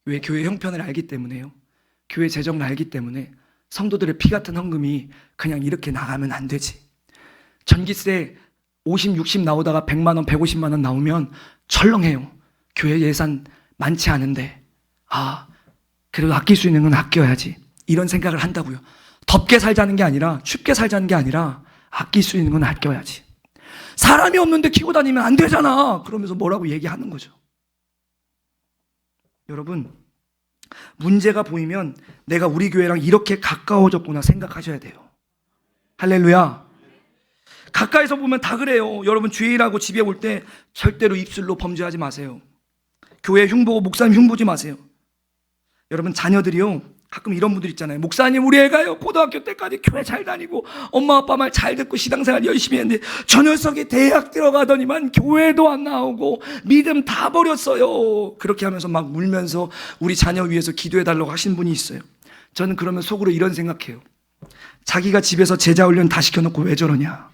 왜? 교회 형편을 알기 때문에요. 교회 재정을 알기 때문에. 성도들의 피 같은 헌금이 그냥 이렇게 나가면 안 되지. 전기세 50, 60 나오다가 100만 원, 150만 원 나오면 철렁해요. 교회 예산 많지 않은데, 아, 그래도 아낄 수 있는 건 아껴야지, 이런 생각을 한다고요. 덥게 살자는 게 아니라, 춥게 살자는 게 아니라, 아낄 수 있는 건 아껴야지. 사람이 없는데 키고 다니면 안 되잖아, 그러면서 뭐라고 얘기하는 거죠. 여러분, 문제가 보이면 내가 우리 교회랑 이렇게 가까워졌구나 생각하셔야 돼요. 할렐루야. 가까이서 보면 다 그래요. 여러분, 주일하고 집에 올 때 절대로 입술로 범죄하지 마세요. 교회 흉보고 목사님 흉보지 마세요. 여러분, 자녀들이요, 가끔 이런 분들 있잖아요. 목사님, 우리 애가요, 고등학교 때까지 교회 잘 다니고 엄마 아빠 말 잘 듣고 신앙생활 열심히 했는데 저 녀석이 대학 들어가더니만 교회도 안 나오고 믿음 다 버렸어요. 그렇게 하면서 막 울면서 우리 자녀 위해서 기도해달라고 하신 분이 있어요. 저는 그러면 속으로 이런 생각해요. 자기가 집에서 제자 훈련 다 시켜놓고 왜 저러냐.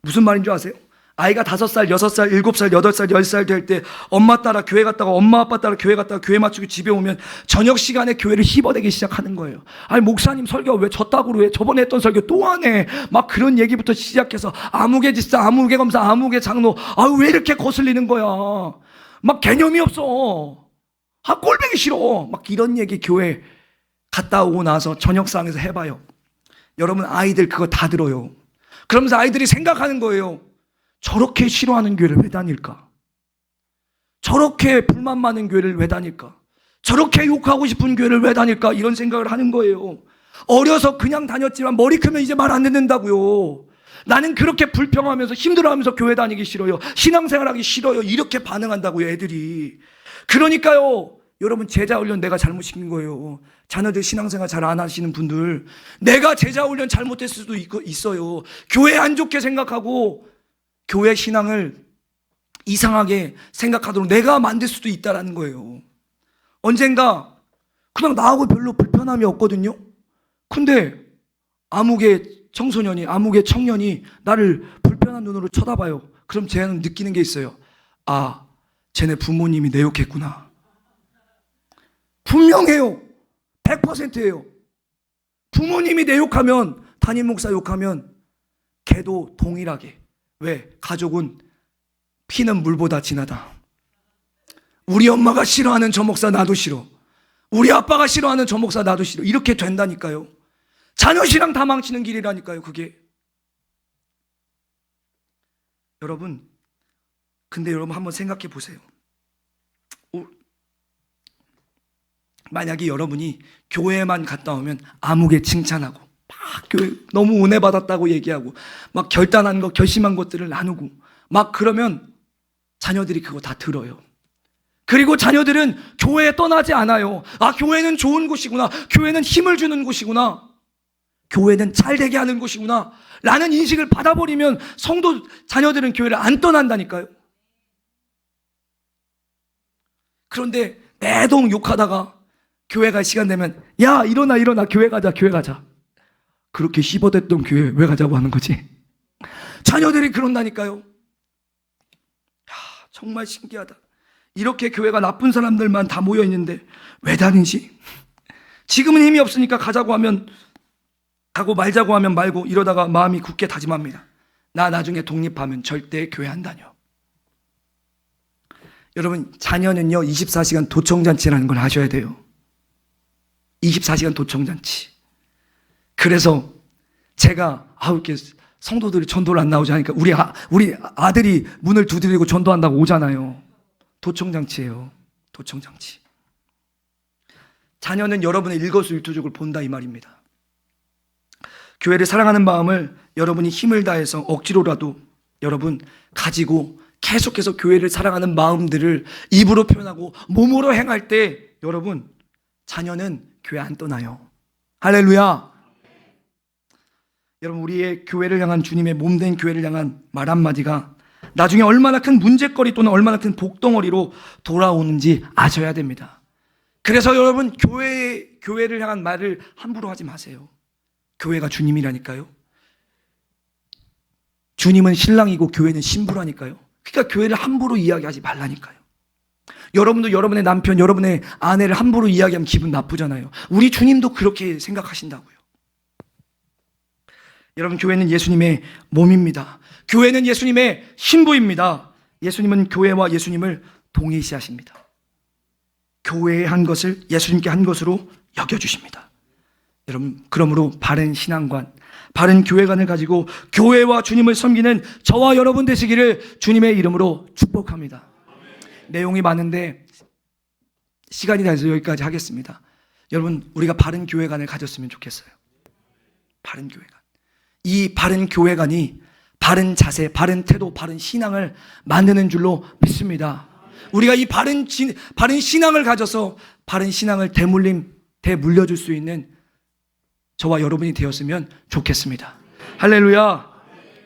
무슨 말인 줄 아세요? 아이가 5살, 6살, 7살, 8살, 10살 될 때 엄마 따라 교회 갔다가, 엄마 아빠 따라 교회 갔다가 교회 마치고 집에 오면 저녁 시간에 교회를 휘어대기 시작하는 거예요. 아니, 목사님 설교 왜 저따구로 해? 저번에 했던 설교 또 하네. 막 그런 얘기부터 시작해서 아무개 집사, 아무개 검사, 아무개 장로, 아유 왜 이렇게 거슬리는 거야. 막 개념이 없어. 아, 꼴보기 싫어. 막 이런 얘기 교회 갔다 오고 나서 저녁상에서 해봐요. 여러분, 아이들 그거 다 들어요. 그러면서 아이들이 생각하는 거예요. 저렇게 싫어하는 교회를 왜 다닐까? 저렇게 불만 많은 교회를 왜 다닐까? 저렇게 욕하고 싶은 교회를 왜 다닐까? 이런 생각을 하는 거예요. 어려서 그냥 다녔지만 머리 크면 이제 말 안 듣는다고요. 나는 그렇게 불평하면서 힘들어하면서 교회 다니기 싫어요. 신앙생활하기 싫어요. 이렇게 반응한다고요, 애들이. 그러니까요, 여러분, 제자훈련 내가 잘못시킨 거예요. 자녀들 신앙생활 잘 안 하시는 분들, 내가 제자훈련 잘못했을 수도 있어요. 교회 안 좋게 생각하고 교회 신앙을 이상하게 생각하도록 내가 만들 수도 있다는 거예요. 언젠가 그냥 나하고 별로 불편함이 없거든요. 근데 아무개 청소년이, 아무개 청년이 나를 불편한 눈으로 쳐다봐요. 그럼 쟤는 느끼는 게 있어요. 아, 쟤네 부모님이 내 욕했구나. 분명해요. 100%예요. 부모님이 내 욕하면, 담임 목사 욕하면 걔도 동일하게. 왜? 가족은 피는 물보다 진하다. 우리 엄마가 싫어하는 저 목사 나도 싫어. 우리 아빠가 싫어하는 저 목사 나도 싫어. 이렇게 된다니까요. 자녀 신앙 다 망치는 길이라니까요, 그게. 여러분, 근데 여러분 한번 생각해 보세요. 만약에 여러분이 교회만 갔다 오면 아무개 칭찬하고 막 교회 너무 은혜 받았다고 얘기하고 막 결단한 거 결심한 것들을 나누고 막 그러면 자녀들이 그거 다 들어요. 그리고 자녀들은 교회에 떠나지 않아요. 아, 교회는 좋은 곳이구나. 교회는 힘을 주는 곳이구나. 교회는 잘되게 하는 곳이구나 라는 인식을 받아버리면 성도 자녀들은 교회를 안 떠난다니까요. 그런데 매동 욕하다가 교회 갈 시간 되면 야, 일어나 교회 가자. 그렇게 씹어댔던 교회 왜 가자고 하는 거지? 자녀들이 그런다니까요. 야, 정말 신기하다. 이렇게 교회가 나쁜 사람들만 다 모여 있는데 왜 다니지? 지금은 힘이 없으니까 가자고 하면 가고 말자고 하면 말고 이러다가 마음이 굳게 다짐합니다. 나 나중에 독립하면 절대 교회 안 다녀. 여러분, 자녀는요 24시간 도청잔치라는 걸 아셔야 돼요. 24시간 도청잔치. 그래서 제가 이렇게 성도들이 전도를 안 나오지 하니까 우리 아들이 문을 두드리고 전도한다고 오잖아요. 도청잔치예요. 도청잔치. 자녀는 여러분의 일거수일투족을 본다 이 말입니다. 교회를 사랑하는 마음을 여러분이 힘을 다해서 억지로라도 여러분 가지고 계속해서 교회를 사랑하는 마음들을 입으로 표현하고 몸으로 행할 때 여러분 자녀는 교회 안 떠나요. 할렐루야. 여러분, 우리의 교회를 향한 주님의 몸된 교회를 향한 말 한마디가 나중에 얼마나 큰 문제거리 또는 얼마나 큰 복덩어리로 돌아오는지 아셔야 됩니다. 그래서 여러분 교회를 향한 말을 함부로 하지 마세요. 교회가 주님이라니까요. 주님은 신랑이고 교회는 신부라니까요. 그러니까 교회를 함부로 이야기하지 말라니까요. 여러분도 여러분의 남편, 여러분의 아내를 함부로 이야기하면 기분 나쁘잖아요. 우리 주님도 그렇게 생각하신다고요. 여러분, 교회는 예수님의 몸입니다. 교회는 예수님의 신부입니다. 예수님은 교회와 예수님을 동일시하십니다. 교회에 한 것을 예수님께 한 것으로 여겨주십니다. 여러분, 그러므로 바른 신앙관, 바른 교회관을 가지고 교회와 주님을 섬기는 저와 여러분 되시기를 주님의 이름으로 축복합니다. 내용이 많은데 시간이 다 돼서 여기까지 하겠습니다. 여러분, 우리가 바른 교회관을 가졌으면 좋겠어요. 바른 교회관. 이 바른 교회관이 바른 자세, 바른 태도, 바른 신앙을 만드는 줄로 믿습니다. 우리가 이 바른 신앙을 가져서 바른 신앙을 대물려줄 수 있는 저와 여러분이 되었으면 좋겠습니다. 할렐루야.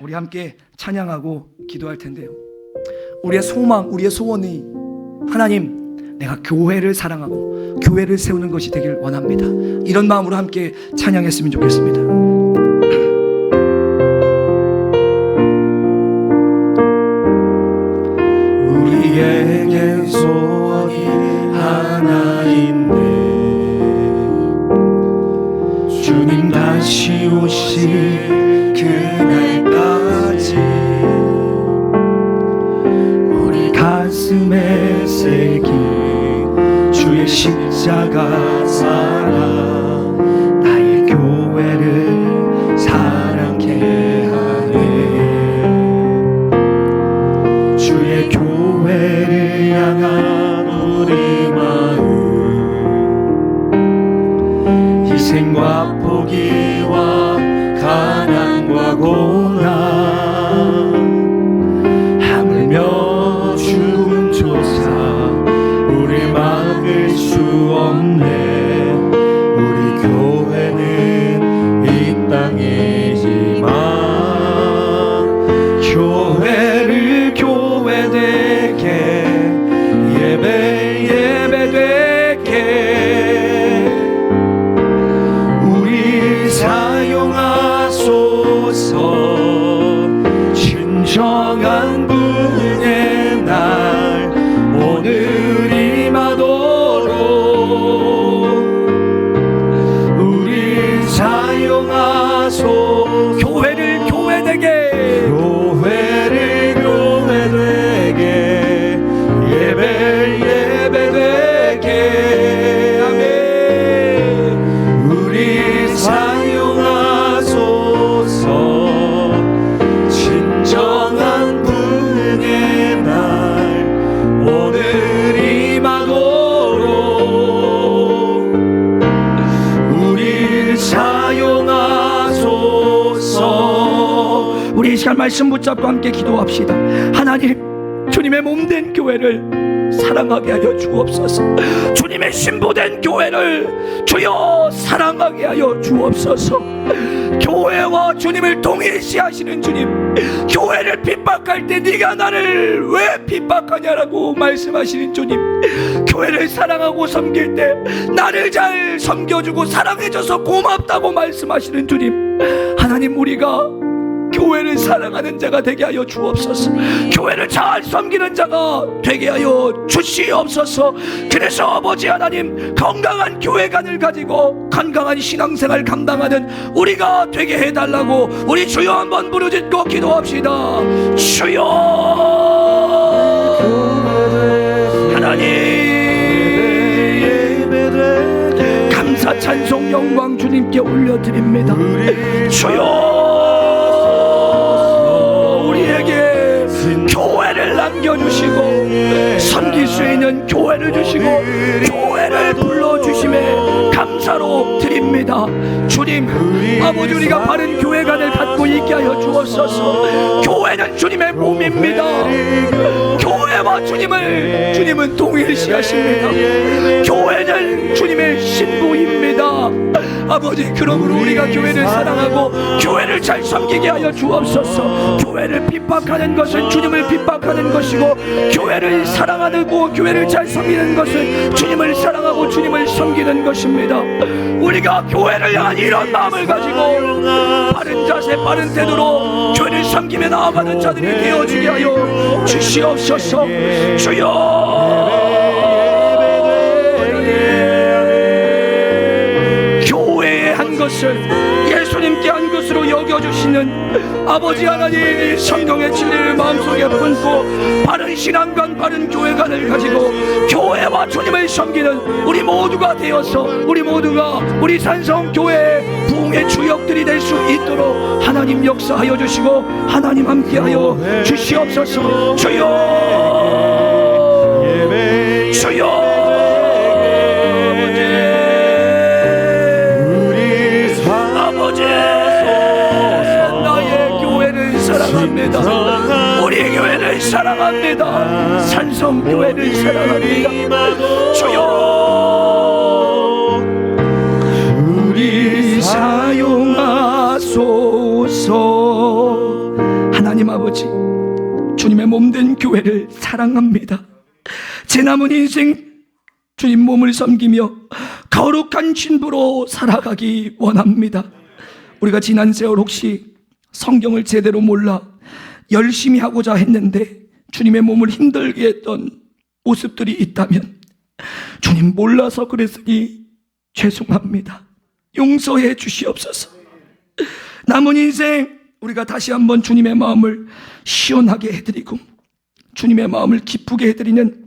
우리 함께 찬양하고 기도할 텐데요. 우리의 소망, 우리의 소원이 하나님, 내가 교회를 사랑하고 교회를 세우는 것이 되길 원합니다. 이런 마음으로 함께 찬양했으면 좋겠습니다. 우리에겐 소원이 하나 있네. 주님 다시 오실 그날까지 우리 가슴에 새긴 주의 십자가 사랑, 나의 교회를 사랑케 하네. 주의 교회를 향한 우리 마음, 희생과 포기와 가난과 고난, 하물며 죽음조차 우리 막을 수 없네. 우리 교회는 이 땅이지만 교회를 교회되게, 예배되게 우리 사용하소서. 진정한 분의 날 오늘 임하도록 우리 사용하소서. 교회를 교회되게, 교회를 교회되게, 예배되게, 아멘. 우리 사용하소서. 진정한 분 우리 이 시간 말씀 붙잡고 함께 기도합시다. 하나님, 주님의 몸된 교회를 사랑하게 하여 주옵소서. 주님의 신부된 교회를 주여 사랑하게 하여 주옵소서. 교회와 주님을 동일시하시는 주님, 교회를 핍박할 때 네가 나를 왜 핍박하냐라고 말씀하시는 주님, 교회를 사랑하고 섬길 때 나를 잘 섬겨주고 사랑해줘서 고맙다고 말씀하시는 주님, 하나님, 우리가 교회를 사랑하는 자가 되게 하여 주옵소서. 교회를 잘 섬기는 자가 되게 하여 주시옵소서. 그래서 아버지 하나님, 건강한 교회관을 가지고 건강한 신앙생활 감당하는 우리가 되게 해달라고 우리 주여 한번 부르짖고 기도합시다. 주여 하나님, 감사 찬송 영광 주님께 올려드립니다. 주여 우리에게 교회를 남겨주시고 섬길 수 있는 교회를 주시고 교회를 불러주심에 감사로 드립니다. 주님, 아버지, 우리가 바른 교회관을 갖고 있게 하여 주옵소서. 교회는 주님의 몸입니다. 교회와 주님은 동일시하십니다. 교회는 주님의 신부입니다. 아버지, 그러므로 우리가 교회를 사랑하고 교회를 잘 섬기게 하여 주옵소서. 교회를 핍박하는 것은 주님을 핍박하는 것이고, 교회를 사랑하고 교회를 잘 섬기는 것은 주님을 사랑하고 주님을 섬기는 것입니다. 우리가 교회를 향한 이런 마음을 가지고 바른 자세 바른 태도로 교회를 섬기며 나아가는 자들이 되어지게 하여 주시옵소서. 주여, 교회에 한 것을 예수님께 한 것으로 여겨주시는 아버지 하나님, 이 성경의 진리를 마음속에 품고 바른 신앙관 바른 교회관을 가지고 교회와 주님을 섬기는 우리 모두가 되어서 우리 모두가 우리 산성교회의 부흥의 주역들이 될 수 있도록 하나님 역사하여 주시고 하나님 함께하여 주시옵소서. 주여, 주여, 사랑합니다. 우리 교회를 사랑합니다. 산성교회를 사랑합니다. 주여, 우리 사용하소서. 하나님 아버지, 주님의 몸된 교회를 사랑합니다. 제 남은 인생 주님 몸을 섬기며 거룩한 신부로 살아가기 원합니다. 우리가 지난 세월 혹시 성경을 제대로 몰라 열심히 하고자 했는데 주님의 몸을 힘들게 했던 모습들이 있다면 주님 몰라서 그랬으니 죄송합니다. 용서해 주시옵소서. 남은 인생 우리가 다시 한번 주님의 마음을 시원하게 해드리고 주님의 마음을 기쁘게 해드리는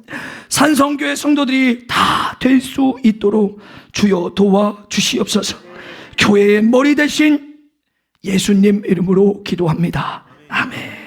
산성교회 성도들이 다 될 수 있도록 주여 도와 주시옵소서. 교회의 머리 대신 예수님 이름으로 기도합니다. 아멘.